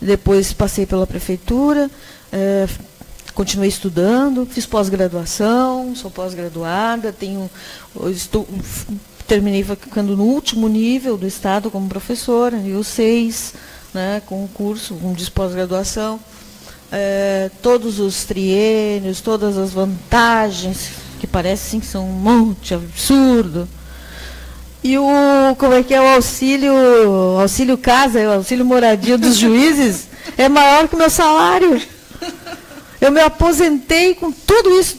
Depois passei pela prefeitura, continuei estudando, fiz pós-graduação, sou pós-graduada, terminei ficando no último nível do estado como professora, nível 6, né, com um curso, de pós-graduação. Todos os triênios, todas as vantagens, que parecem que são um monte, absurdo. E como é que é o auxílio casa, o auxílio moradia dos juízes, é maior que o meu salário. Eu me aposentei com tudo isso,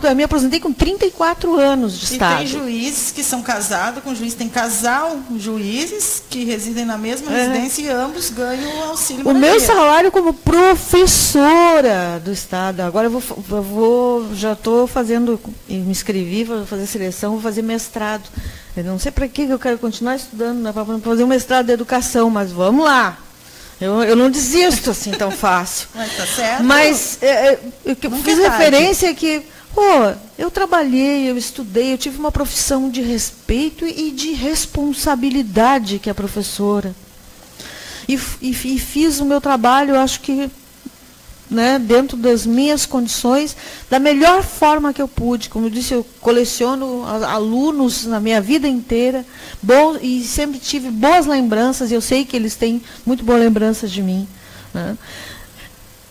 eu me aposentei com 34 anos de estado. E tem juízes que são casados com juízes, tem casal juízes que residem na mesma residência e ambos ganham o auxílio O moradia. meu salário como professora do estado, agora já estou fazendo, me inscrevi, vou fazer seleção, vou fazer mestrado. Eu não sei para que eu quero continuar estudando, né, para fazer um mestrado de educação, mas vamos lá. Eu não desisto assim tão fácil. Mas tá certo. Mas eu fiz referência que eu trabalhei, eu estudei, eu tive uma profissão de respeito e de responsabilidade, que é professora. E fiz o meu trabalho, eu acho que, né, dentro das minhas condições, da melhor forma que eu pude. Como eu disse, eu coleciono alunos na minha vida inteira, e sempre tive boas lembranças, e eu sei que eles têm muito boas lembranças de mim, né?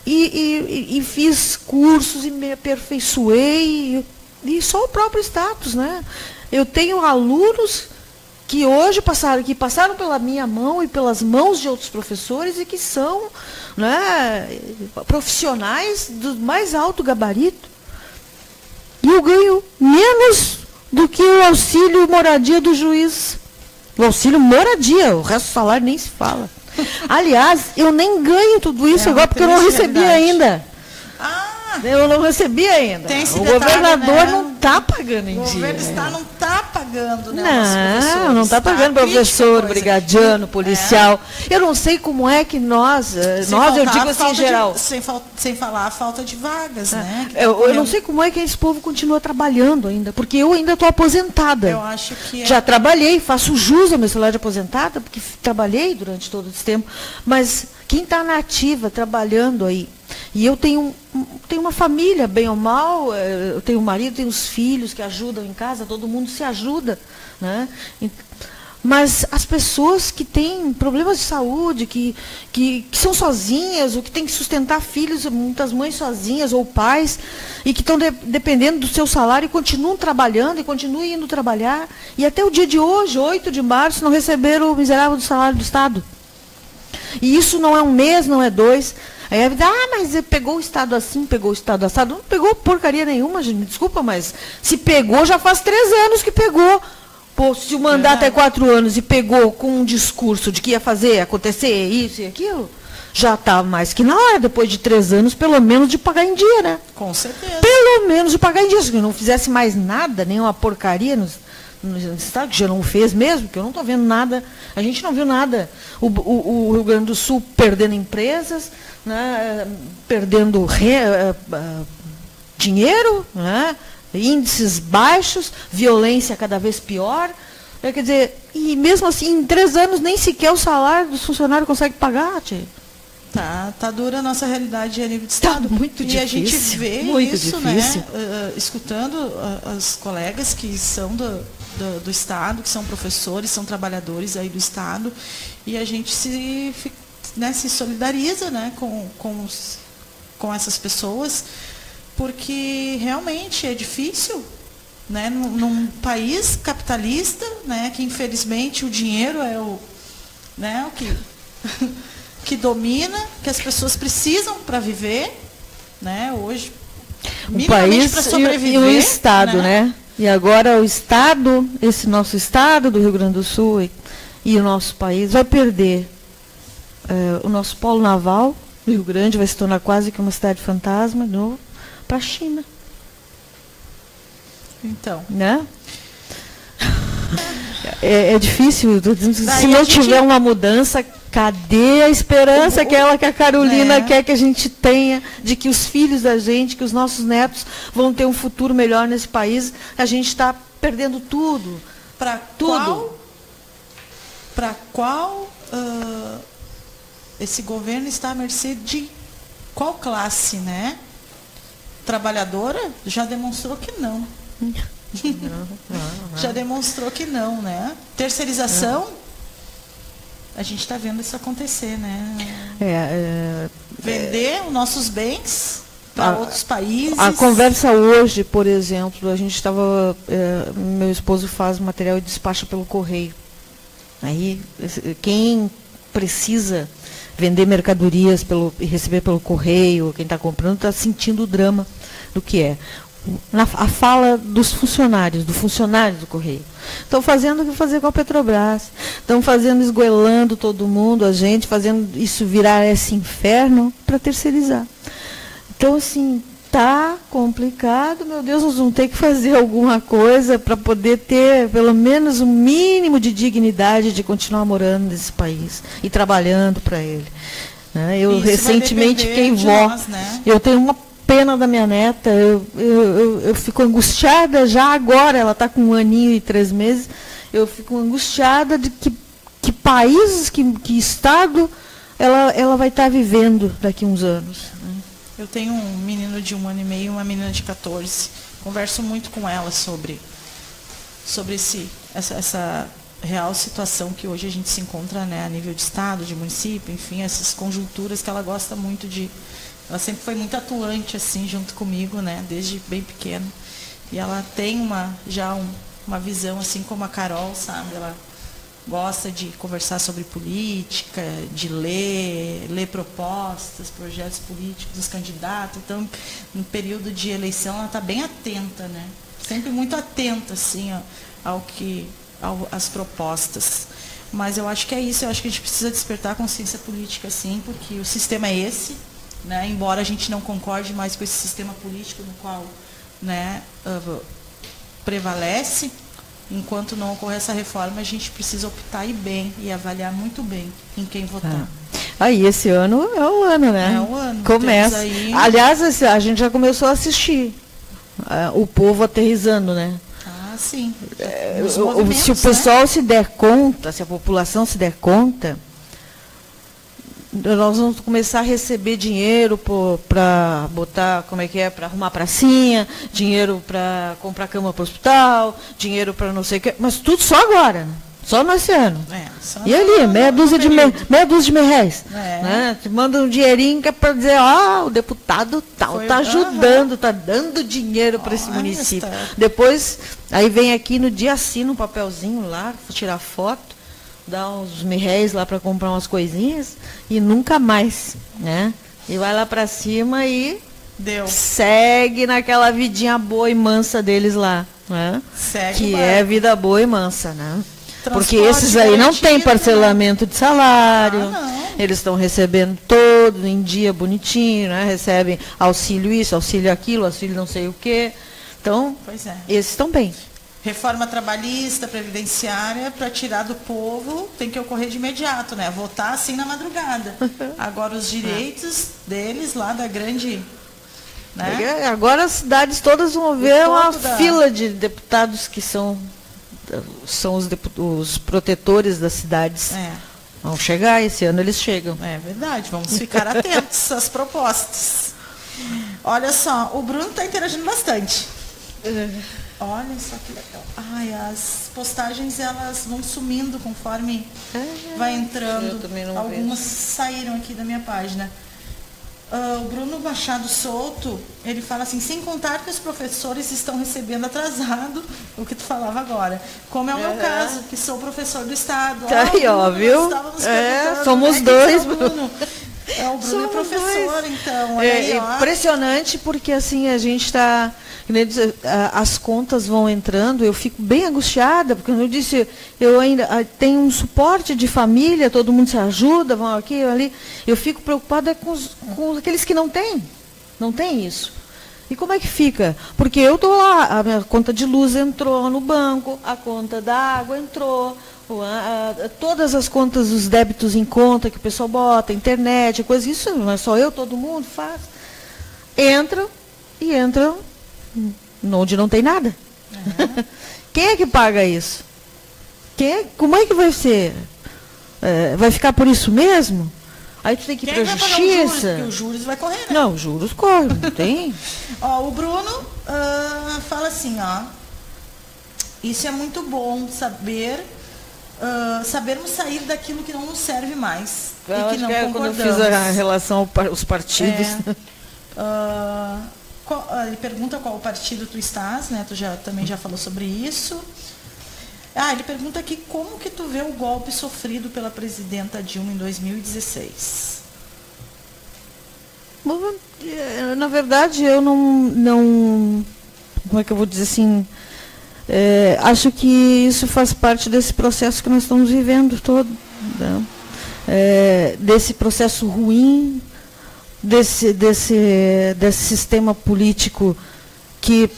E fiz cursos e me aperfeiçoei, e só o próprio status, né? Eu tenho alunos que hoje passaram pela minha mão e pelas mãos de outros professores e que são, né, profissionais do mais alto gabarito. E eu ganho menos do que o auxílio moradia do juiz. O auxílio moradia, o resto do salário nem se fala. Aliás, eu nem ganho tudo isso agora porque eu não recebi ainda. Eu não recebi ainda. O governador não está pagando em dia. O governo não está pagando, né? Não está pagando professor, brigadiano, policial. Eu não sei como é que eu digo assim em geral. Sem falar a falta de vagas, né? Eu não sei como é que esse povo continua trabalhando ainda, porque eu ainda estou aposentada. Eu acho que já trabalhei, faço jus ao meu salário de aposentada, porque trabalhei durante todo esse tempo. Mas quem está na ativa, trabalhando aí, e eu tenho uma família, bem ou mal, eu tenho um marido, tenho os filhos que ajudam em casa, todo mundo se ajuda, né? Mas as pessoas que têm problemas de saúde, que são sozinhas, ou que têm que sustentar filhos, muitas mães sozinhas, ou pais, e que estão dependendo do seu salário e continuam trabalhando, e continuam indo trabalhar, e até o dia de hoje, 8 de março, não receberam o miserável do salário do Estado. E isso não é um mês, não é 2. Aí a vida, mas pegou o Estado assim, pegou o Estado assado. Não pegou porcaria nenhuma, gente, me desculpa, mas se pegou, já faz 3 anos que pegou. Pô, se o mandato é 4 anos e pegou com um discurso de que ia fazer, acontecer isso e aquilo, já está mais que na hora, depois de 3 anos, pelo menos de pagar em dia, né? Com certeza. Pelo menos de pagar em dia. Se não fizesse mais nada, nenhuma porcaria no Estado, que já não fez mesmo, que eu não estou vendo nada, a gente não viu nada. O Rio Grande do Sul perdendo empresas, né, perdendo dinheiro, né, índices baixos, violência cada vez pior. Quer dizer, e mesmo assim, em 3 anos, nem sequer o salário dos funcionários consegue pagar, tia. Tá dura a nossa realidade a nível de Estado. Muito difícil. E a gente vê muito isso, difícil. né? Escutando as colegas que são do Estado, que são professores, são trabalhadores aí do Estado, e a gente se solidariza, né, com essas pessoas, porque realmente é difícil, né, num país capitalista, né, que infelizmente o dinheiro é o que que domina, que as pessoas precisam para viver, né, hoje, o país para sobreviver, e o Estado, né? E agora o Estado, esse nosso Estado do Rio Grande do Sul e o nosso país vai perder o nosso polo naval, o Rio Grande vai se tornar quase que uma cidade fantasma de novo, para a China. Então. Né? É difícil. Daí Se não tiver uma mudança, cadê a esperança aquela que a Carolina quer que a gente tenha, de que os filhos da gente, que os nossos netos vão ter um futuro melhor nesse país? A gente está perdendo tudo. Para qual esse governo está à mercê de qual classe, né? Trabalhadora já demonstrou que não. Já demonstrou que não, né? Terceirização, a gente está vendo isso acontecer, né? Vender os nossos bens para outros países. A conversa hoje, por exemplo, a gente estava... meu esposo faz material e despacha pelo correio. Aí, quem precisa vender mercadorias e receber pelo correio, quem está comprando, está sentindo o drama do que é. A fala dos funcionários, do funcionário do correio. Estão fazendo o que fazer com a Petrobras. Estão fazendo, esgoelando todo mundo, a gente, fazendo isso virar esse inferno para terceirizar. Então, assim, tá complicado, meu Deus, nós vamos ter que fazer alguma coisa para poder ter pelo menos um mínimo de dignidade de continuar morando nesse país e trabalhando para ele. Né? Eu recentemente fiquei vó. Nós, né? Eu tenho uma pena da minha neta, eu fico angustiada já agora, ela está com 1 aninho e 3 meses, eu fico angustiada de que países, que estado ela vai estar vivendo daqui a uns anos. Né? Eu tenho um menino de 1 ano e meio e uma menina de 14. Converso muito com ela sobre essa real situação que hoje a gente se encontra, né, a nível de estado, de município, enfim, essas conjunturas que ela gosta muito de... Ela sempre foi muito atuante, assim, junto comigo, né, desde bem pequena. E ela tem uma visão, assim como a Carol, sabe? Ela gosta de conversar sobre política, de ler propostas, projetos políticos dos candidatos. Então, no período de eleição, ela está bem atenta, né? Sempre muito atenta, assim, ó, às propostas. Mas eu acho que é isso, eu acho que a gente precisa despertar a consciência política, sim, porque o sistema é esse, né? Embora a gente não concorde mais com esse sistema político no qual, né, prevalece, enquanto não ocorrer essa reforma, a gente precisa optar bem e avaliar muito bem em quem votar. Aí esse ano é o ano, né? É o ano. Começa. Aí... Aliás, a gente já começou a assistir o povo aterrizando, né? Ah, sim. Se o pessoal se der conta, se a população se der conta, nós vamos começar a receber dinheiro para botar, para arrumar pracinha, dinheiro para comprar cama para o hospital, dinheiro para não sei o quê, mas tudo só agora, né? Só nesse ano. E ali, meia dúzia de R$1.000. Né? Te manda um dinheirinho que é para dizer, o deputado tal está ajudando, está dando dinheiro para esse município. Depois, aí vem aqui no dia, assina um papelzinho lá, tirar foto, dá uns R$1.000 lá para comprar umas coisinhas e nunca mais, né? E vai lá para cima e segue naquela vidinha boa e mansa deles lá, né? Que é vida boa e mansa, né? Porque esses aí não tem parcelamento de salário, eles estão recebendo todo em dia bonitinho, né? Recebem auxílio isso, auxílio aquilo, auxílio não sei o quê. Então, esses estão bem. Reforma trabalhista, previdenciária, para tirar do povo, tem que ocorrer de imediato, né? Votar assim na madrugada. Agora, os direitos deles lá da grande... Né? Agora as cidades todas vão ver uma fila de deputados que são os protetores das cidades. Vão chegar, esse ano eles chegam. É verdade, vamos ficar atentos às propostas. Olha só, o Bruno está interagindo bastante. Olha só que legal. Ai, as postagens elas vão sumindo conforme vai entrando. Algumas saíram aqui da minha página. O Bruno Machado Souto, ele fala assim, sem contar que os professores estão recebendo atrasado, o que tu falava agora. Como é o meu caso, que sou professor do Estado. Tá aí, ó, viu? Somos dois, Bruno. O Bruno é professor, então. Olha aí, ó. Impressionante, porque assim, a gente está... As contas vão entrando, eu fico bem angustiada, porque eu disse, eu ainda tenho um suporte de família, todo mundo se ajuda, vão aqui, ali. Eu fico preocupada com aqueles que não têm isso. E como é que fica? Porque eu estou lá, a minha conta de luz entrou no banco, a conta da água entrou, todas as contas, os débitos em conta que o pessoal bota, internet, coisa, isso não é só eu, todo mundo faz. Entram onde não tem nada. Uhum. Quem é que paga isso? Como é que vai ser? Vai ficar por isso mesmo? Aí tu tem que ir para a justiça. Porque os juros vai correr, né? Não, os juros correm, não tem. Ó, o Bruno fala assim, ó. Isso é muito bom sabermos sair daquilo que não nos serve mais. Eu e que não concordamos. Quando eu fiz a relação aos partidos. Ele pergunta qual partido tu estás, né? Tu também já falou sobre isso. Ele pergunta aqui como que tu vê o golpe sofrido pela presidenta Dilma em 2016. Bom, na verdade, eu não... Como é que eu vou dizer assim? Acho que isso faz parte desse processo que nós estamos vivendo todo. Né? Desse processo ruim, desse sistema político que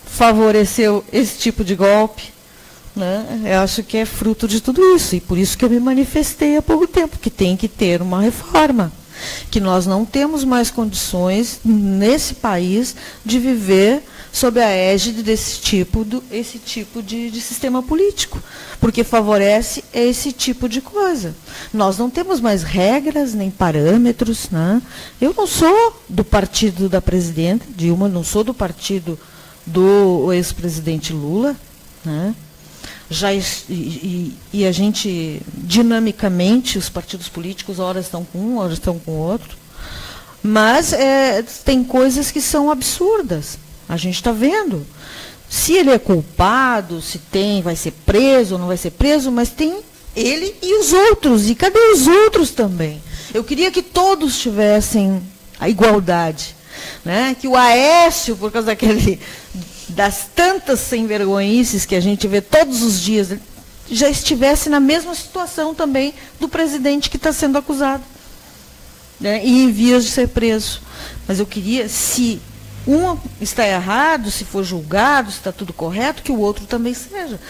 favoreceu esse tipo de golpe. Né? Eu acho que é fruto de tudo isso, e por isso que eu me manifestei há pouco tempo, que tem que ter uma reforma, que nós não temos mais condições nesse país de viver sob a égide desse tipo de sistema político, porque favorece esse tipo de coisa. Nós não temos mais regras nem parâmetros. Né? Eu não sou do partido da presidenta Dilma, não sou do partido do ex-presidente Lula, né? E a gente, dinamicamente, os partidos políticos, horas estão com um, horas estão com outro, mas tem coisas que são absurdas. A gente está vendo. Se ele é culpado, vai ser preso ou não vai ser preso, mas tem ele e os outros. E cadê os outros também? Eu queria que todos tivessem a igualdade. Né? Que o Aécio, por causa das tantas sem-vergonhices que a gente vê todos os dias, já estivesse na mesma situação também do presidente que está sendo acusado, né? E em vias de ser preso. Mas eu queria, se um está errado, se for julgado, se está tudo correto, que o outro também seja.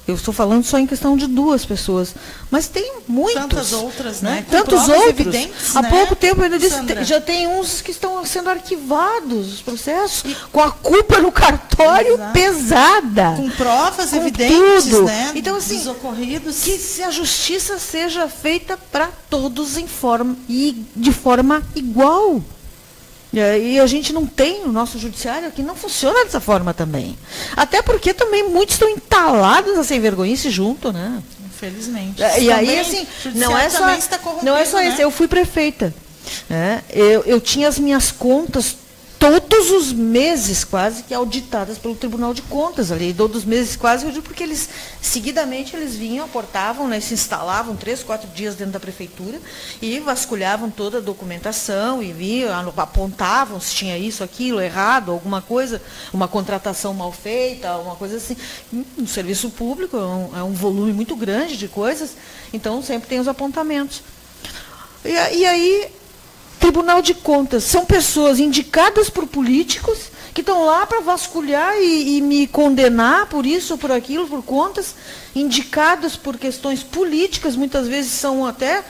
Eu estou falando só em questão de 2 pessoas, mas tem muitos. Tantas outras, né? Tantos outros. Evidentes, Há né? pouco tempo, eu ainda disse, Sandra, já tem uns que estão sendo arquivados, os processos, com a culpa no cartório pesada. Com provas com evidentes, tudo. né? Então, assim, dos ocorridos. Que a justiça seja feita para todos de forma igual. E a gente não tem, o nosso judiciário aqui não funciona dessa forma também. Até porque também muitos estão entalados a sem-vergonhice junto, né? Infelizmente. E aí, assim, não é só isso. Eu fui prefeita. Eu tinha as minhas contas todos os meses, quase, que auditadas pelo Tribunal de Contas. Ali, todos os meses, quase, eu digo, porque seguidamente, eles vinham, aportavam, né, se instalavam 3, 4 dias dentro da prefeitura e vasculhavam toda a documentação e viam, apontavam se tinha isso, aquilo, errado, alguma coisa, uma contratação mal feita, uma coisa assim. No serviço público é um volume muito grande de coisas, então sempre tem os apontamentos. E aí, Tribunal de Contas, são pessoas indicadas por políticos que estão lá para vasculhar e me condenar por isso ou por aquilo, por contas, indicadas por questões políticas, muitas vezes são até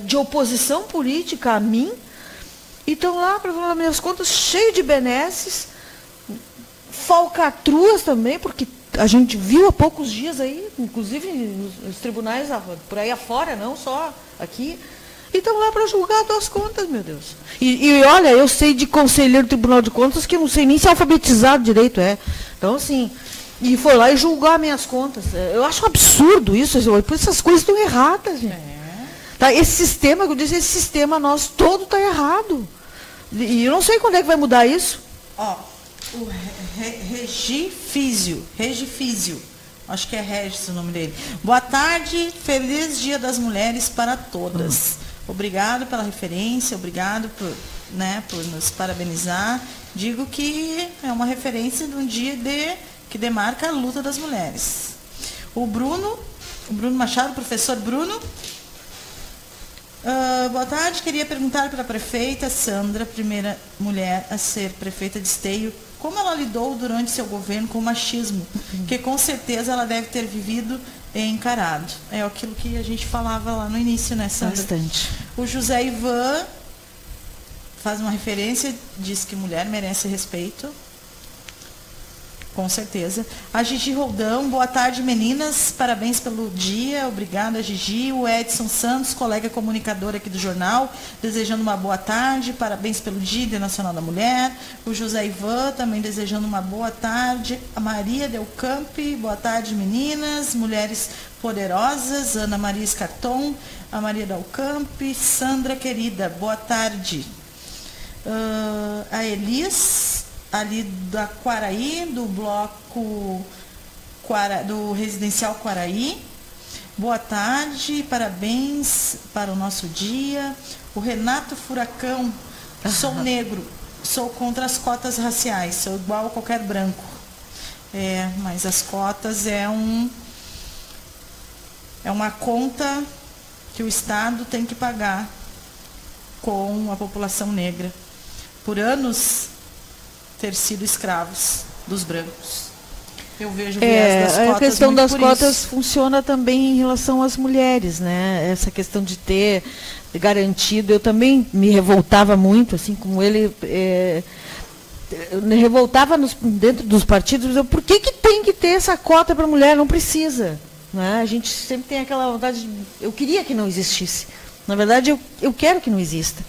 de oposição política a mim, e estão lá para falar minhas contas, cheio de benesses, falcatruas também, porque a gente viu há poucos dias aí, inclusive nos tribunais por aí afora, não só aqui, e estão lá para julgar as 2 contas, meu Deus. E olha, eu sei de conselheiro do Tribunal de Contas que eu não sei nem se alfabetizado direito é. Então, assim, e foi lá e julgar minhas contas. Eu acho um absurdo isso, essas coisas estão erradas, gente. Tá, esse sistema, eu disse, esse sistema nosso todo está errado. E eu não sei quando é que vai mudar isso. Ó, o Regifísio, acho que é Regis o nome dele. Boa tarde, feliz Dia das Mulheres para todas. Obrigado pela referência, obrigado por nos parabenizar. Digo que é uma referência de um dia que demarca a luta das mulheres. O Bruno Machado, professor Bruno, Boa tarde, queria perguntar para a prefeita Sandra, primeira mulher a ser prefeita de Esteio, como ela lidou durante seu governo com o machismo, que com certeza ela deve ter vivido e encarado. É aquilo que a gente falava lá no início, né, Sandra? Bastante. O José Ivan faz uma referência, diz que mulher merece respeito. Com certeza. A Gigi Roldão, boa tarde, meninas. Parabéns pelo dia. Obrigada, Gigi. O Edson Santos, colega comunicador aqui do jornal, desejando uma boa tarde. Parabéns pelo Dia Internacional da Mulher. O José Ivan também desejando uma boa tarde. A Maria Del Campi, boa tarde, meninas. Mulheres poderosas. Ana Maria Escarton, a Maria Del Campi. Sandra, querida, boa tarde. A Elis, ali da Quaraí, do bloco do Residencial Quaraí. Boa tarde, parabéns para o nosso dia. O Renato Furacão, sou negro, sou contra as cotas raciais, sou igual a qualquer branco. Mas as cotas é uma conta que o Estado tem que pagar com a população negra. Por anos ter sido escravos dos brancos. Eu vejo o viés das cotas. A questão das cotas isso. Funciona também em relação às mulheres, né? Essa questão de ter garantido, eu também me revoltava muito, assim como ele me revoltava dentro dos partidos, por que tem que ter essa cota para mulher? Não precisa. Né? A gente sempre tem aquela vontade, eu queria que não existisse. Na verdade, eu quero que não exista.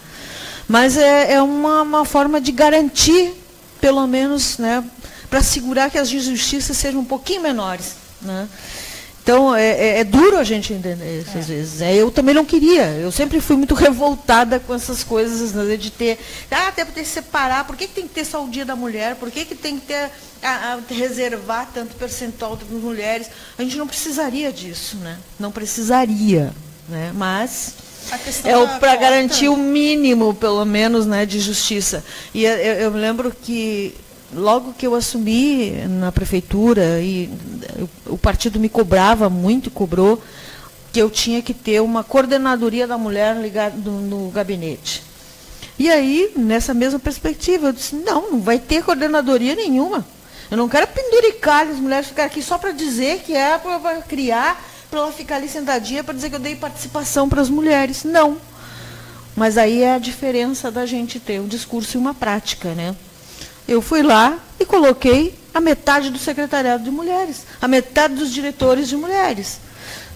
Mas é uma forma de garantir, pelo menos, né, para assegurar que as injustiças sejam um pouquinho menores. Né? Então, é duro a gente entender isso às vezes. Eu também não queria. Eu sempre fui muito revoltada com essas coisas, né, de ter... até para ter que separar. Por que tem que ter só o Dia da Mulher? Por que tem que ter reservar tanto percentual das mulheres? A gente não precisaria disso. Né? Não precisaria. Né? Mas... para garantir o mínimo, pelo menos, né, de justiça. E eu me lembro que, logo que eu assumi na prefeitura, e o partido me cobrava muito, cobrou, que eu tinha que ter uma coordenadoria da mulher ligada no gabinete. E aí, nessa mesma perspectiva, eu disse, não vai ter coordenadoria nenhuma. Eu não quero penduricar as mulheres, ficar aqui só para dizer que é para criar... para ela ficar ali sentadinha para dizer que eu dei participação para as mulheres. Não. Mas aí é a diferença da gente ter um discurso e uma prática, né? Eu fui lá e coloquei a metade do secretariado de mulheres, a metade dos diretores de mulheres.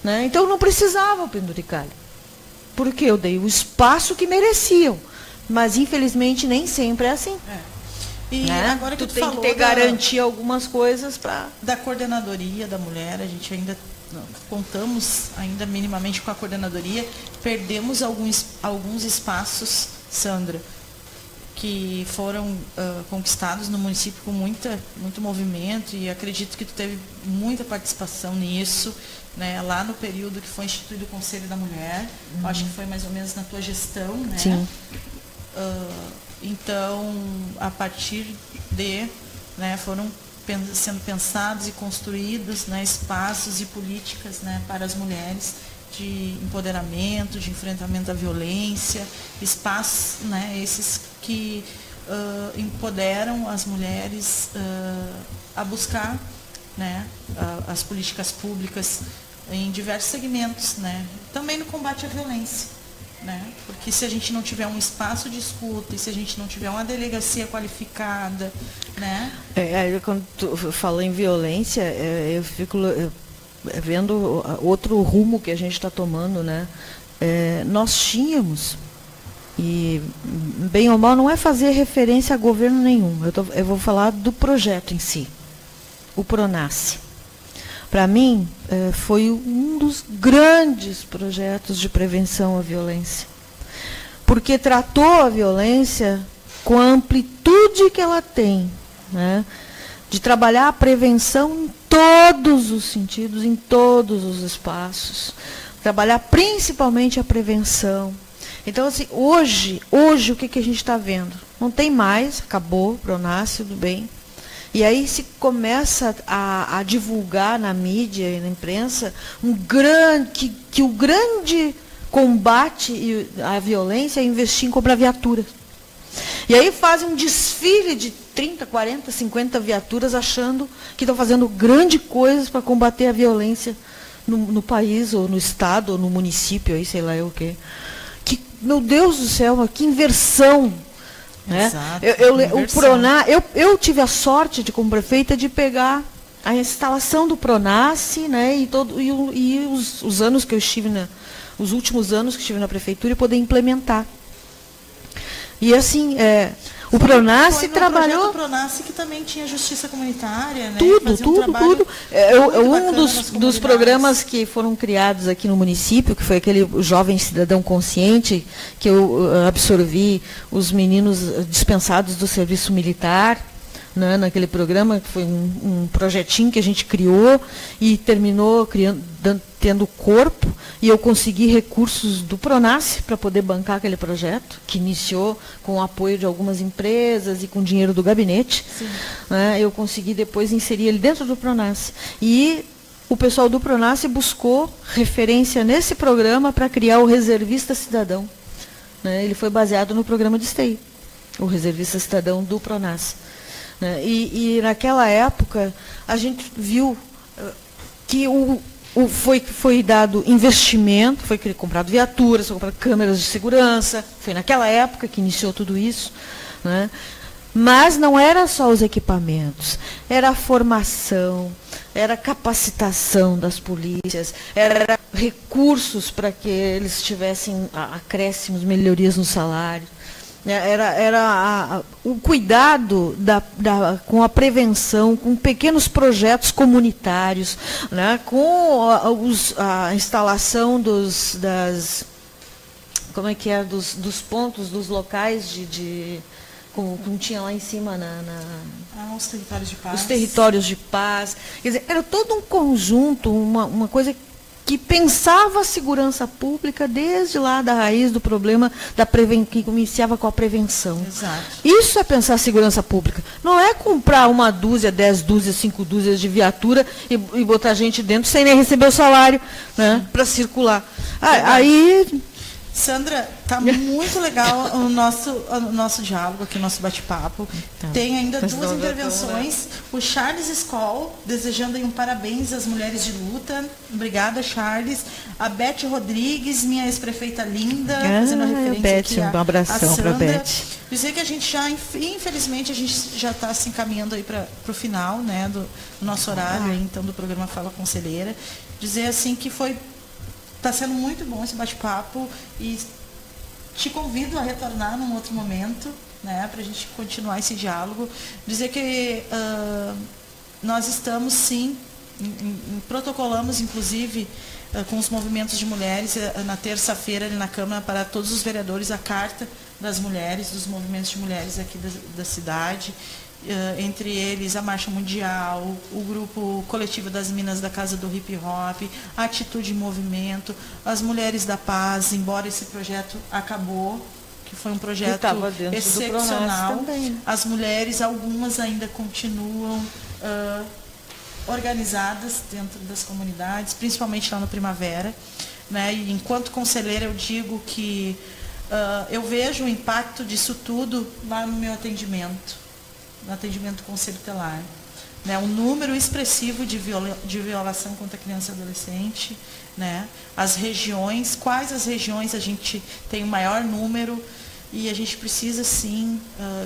Né? Então, eu não precisava penduricalho, porque eu dei o espaço que mereciam. Mas, infelizmente, nem sempre é assim. E né? agora que tu tem falou que garantir algumas coisas para... Da coordenadoria da mulher, a gente ainda... contamos ainda minimamente com a coordenadoria, perdemos alguns espaços, Sandra, que foram conquistados no município com muito movimento, e acredito que tu teve muita participação nisso, né, lá no período que foi instituído o Conselho da Mulher, acho que foi mais ou menos na tua gestão, né? Sim. Então, a partir de, né, foram sendo pensados e construídos, né, espaços e políticas, né, para as mulheres de empoderamento, de enfrentamento à violência, espaços, né, esses que empoderam as mulheres a buscar, né, as políticas públicas em diversos segmentos, né, também no combate à violência. Né? Porque se a gente não tiver um espaço de escuta, e se a gente não tiver uma delegacia qualificada, né? Quando tu fala em violência, eu fico vendo outro rumo que a gente está tomando, né? Nós tínhamos, e bem ou mal não é fazer referência a governo nenhum, eu vou falar do projeto em si, o Pronasce. Para mim, foi um dos grandes projetos de prevenção à violência. Porque tratou a violência com a amplitude que ela tem, né? De trabalhar a prevenção em todos os sentidos, em todos os espaços. Trabalhar principalmente a prevenção. Então, assim, hoje o que a gente está vendo? Não tem mais, acabou, Pronasce, tudo bem. E aí se começa a divulgar na mídia e na imprensa que o grande combate à violência é investir em comprar viaturas. E aí fazem um desfile de 30, 40, 50 viaturas achando que estão fazendo grande coisas para combater a violência no país, ou no estado, ou no município, aí sei lá o quê. Que, meu Deus do céu, que inversão! Né? Exato, O Pronas, eu tive a sorte, como prefeita, de pegar a instalação do Pronas, né, e os anos que eu estive os últimos anos que estive na prefeitura, e poder implementar. E assim, o Pronas trabalhou... O Pronas que também tinha justiça comunitária, né? Tudo. Um dos programas que foram criados aqui no município, que foi aquele Jovem Cidadão Consciente, que eu absorvi os meninos dispensados do serviço militar, né, naquele programa, que foi um projetinho que a gente criou e terminou tendo corpo, e eu consegui recursos do Pronas para poder bancar aquele projeto, que iniciou com o apoio de algumas empresas e com dinheiro do gabinete. Né, eu consegui depois inserir ele dentro do Pronas. E o pessoal do Pronas buscou referência nesse programa para criar o Reservista Cidadão. Né, ele foi baseado no programa de STEI, o Reservista Cidadão do Pronas. E naquela época a gente viu que foi dado investimento, foi comprado viaturas, foi comprado câmeras de segurança, foi naquela época que iniciou tudo isso, né? Mas não era só os equipamentos, era a formação, era a capacitação das polícias, era recursos para que eles tivessem acréscimos, melhorias no salário. Era o cuidado com a prevenção, com pequenos projetos comunitários, né, com a instalação dos pontos, dos locais como tinha lá em cima os territórios de paz. Os territórios de paz. Quer dizer, era todo um conjunto, uma coisa que pensava a segurança pública desde lá da raiz do problema, que iniciava com a prevenção. Exato. Isso é pensar a segurança pública. Não é comprar 1 dúzia, 10 dúzias, 5 dúzias de viatura e botar gente dentro sem nem receber o salário, né, para circular. Aí... Sandra, tá muito legal o nosso diálogo aqui, o nosso bate-papo. Então, tem ainda 2 intervenções. O Charles Skoll, desejando aí um parabéns às mulheres de luta. Obrigada, Charles. A Beth Rodrigues, minha ex-prefeita linda, fazendo referência Beth, aqui um abração para Beth. Dizer que a gente infelizmente, a gente já está se encaminhando aí para o final, né, do nosso horário, aí, então, do programa Fala Conselheira. Dizer assim que está sendo muito bom esse bate-papo e te convido a retornar num outro momento, né, para a gente continuar esse diálogo. Dizer que nós estamos, sim, protocolamos, inclusive, com os movimentos de mulheres, na terça-feira, ali na Câmara, para todos os vereadores, a Carta das Mulheres, dos movimentos de mulheres aqui da cidade. Entre eles a Marcha Mundial, o grupo coletivo das Minas da Casa do Hip Hop, a Atitude em Movimento, as Mulheres da Paz, embora esse projeto acabou, que foi um projeto excepcional. As mulheres, algumas ainda continuam organizadas dentro das comunidades, principalmente lá no Primavera. Né? E enquanto conselheira eu digo que eu vejo o impacto disso tudo lá no meu atendimento. No atendimento conselho tutelar, né, um número expressivo de violação contra criança e adolescente, né, as regiões, quais as regiões a gente tem o maior número, e a gente precisa sim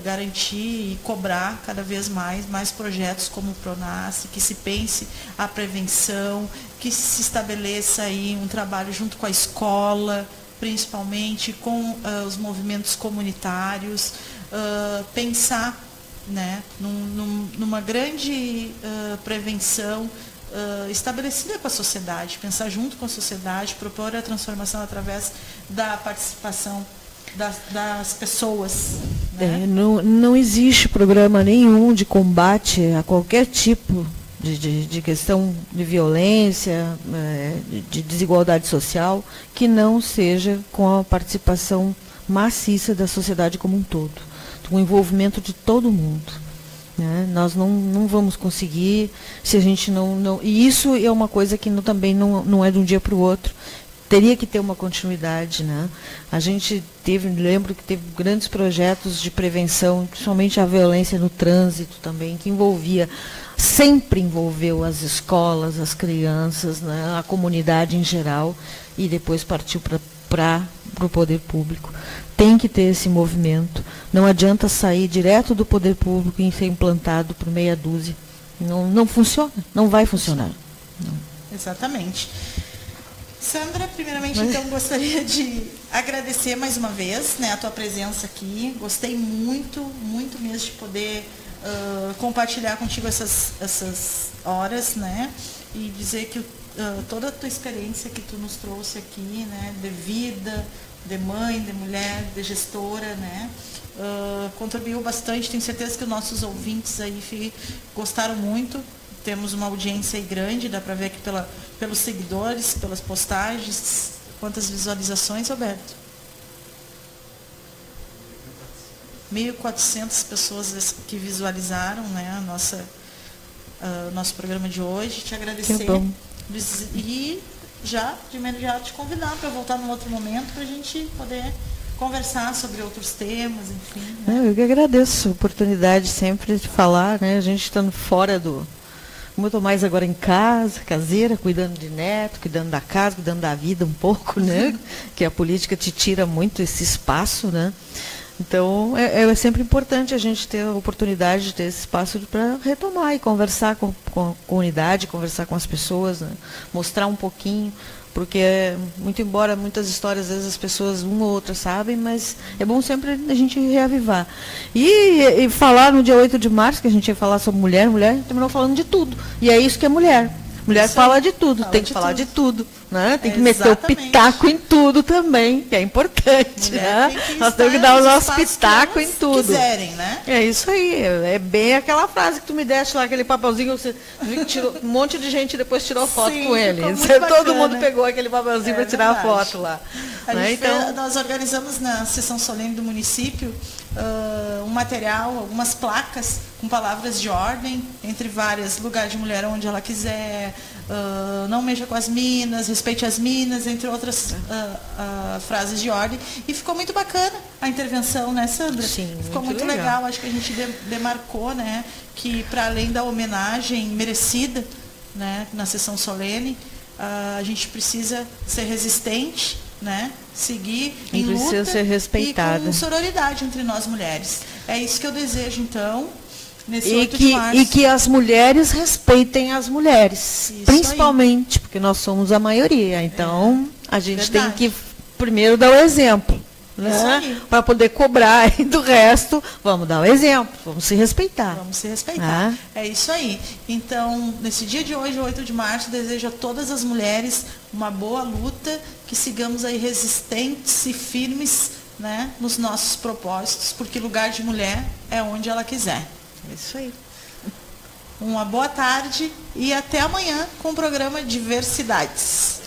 garantir e cobrar cada vez mais projetos como o Pronas, que se pense a prevenção, que se estabeleça aí um trabalho junto com a escola, principalmente com os movimentos comunitários, pensar, né, numa grande prevenção estabelecida com a sociedade, pensar junto com a sociedade, propor a transformação através da participação das pessoas. Né? Não existe programa nenhum de combate a qualquer tipo de questão de violência, de desigualdade social, que não seja com a participação maciça da sociedade como um todo. O envolvimento de todo mundo. Né? Nós não vamos conseguir se a gente não... E isso é uma coisa que também não é de um dia para o outro. teria que ter uma continuidade, né? A gente lembro que teve grandes projetos de prevenção, principalmente a violência no trânsito também, que sempre envolveu as escolas, as crianças, né, a comunidade em geral, e depois partiu para o poder público. Tem que ter esse movimento. Não adianta sair direto do poder público e ser implantado por meia dúzia. Não funciona, não vai funcionar. Não. Exatamente. Sandra, primeiramente, então, gostaria de agradecer mais uma vez, né, a tua presença aqui. Gostei muito, muito mesmo de poder compartilhar contigo essas horas, né, e dizer que toda a tua experiência que tu nos trouxe aqui, né, de vida, de mãe, de mulher, de gestora, né, contribuiu bastante. Tenho certeza que os nossos ouvintes aí gostaram muito. Temos uma audiência aí grande, dá para ver aqui pelos seguidores, pelas postagens. Quantas visualizações, Roberto? 1.400 pessoas que visualizaram, né, nosso programa de hoje. Te agradecer. Que bom. E já, de imediato, te convidar para voltar num outro momento para a gente poder conversar sobre outros temas, enfim. Né? Eu que agradeço a oportunidade sempre de falar, né? A gente estando fora muito mais agora em casa, caseira, cuidando de neto, cuidando da casa, cuidando da vida um pouco, né? Que a política te tira muito esse espaço, né? Então, é sempre importante a gente ter a oportunidade de ter esse espaço para retomar e conversar com a comunidade, conversar com as pessoas, né? Mostrar um pouquinho, porque, muito embora muitas histórias, às vezes as pessoas, uma ou outra sabem, mas é bom sempre a gente reavivar. E falar no dia 8 de março, que a gente ia falar sobre mulher terminou falando de tudo. E é isso que é mulher. Mulher Isso fala aí. de tudo, Fala tem que de falar tudo. de tudo. Né? Tem que meter o Exatamente. pitaco em tudo também, que é importante. Mulher Né? tem que Nós temos que estar dar o nos nosso espaços que pitaco em elas tudo. quiserem, né? É isso aí, é bem aquela frase que tu me deste lá, aquele papelzinho, você viu que tirou, um monte de gente depois tirou foto Sim, com ele. ficou muito Todo bacana. mundo pegou aquele papelzinho para tirar a verdade. foto lá. A Né? gente Então, nós organizamos na sessão solene do município um material, algumas placas com palavras de ordem, entre várias: lugar de mulher onde ela quiser, não mexa com as minas, respeite as minas, entre outras frases de ordem. E ficou muito bacana a intervenção, né, Sandra? Sim, ficou muito muito legal. legal. Acho que a gente demarcou, né, que para além da homenagem merecida, né, na sessão solene, a gente precisa ser resistente, né, seguir em luta precisa ser respeitada. e com sororidade entre nós mulheres. É isso que eu desejo, então, nesse e 8 de março. que as mulheres respeitem as mulheres, Isso principalmente, porque nós somos a maioria. Então, a gente verdade. tem que primeiro dar o exemplo. Isso Né? aí. Para poder cobrar e do resto, vamos dar o exemplo, vamos se respeitar. Vamos se respeitar. Ah. É isso aí. Então, nesse dia de hoje, 8 de março, desejo a todas as mulheres uma boa luta, que sigamos aí resistentes e firmes, né, nos nossos propósitos, porque lugar de mulher é onde ela quiser. É isso aí. Uma boa tarde e até amanhã com o programa Diversidades.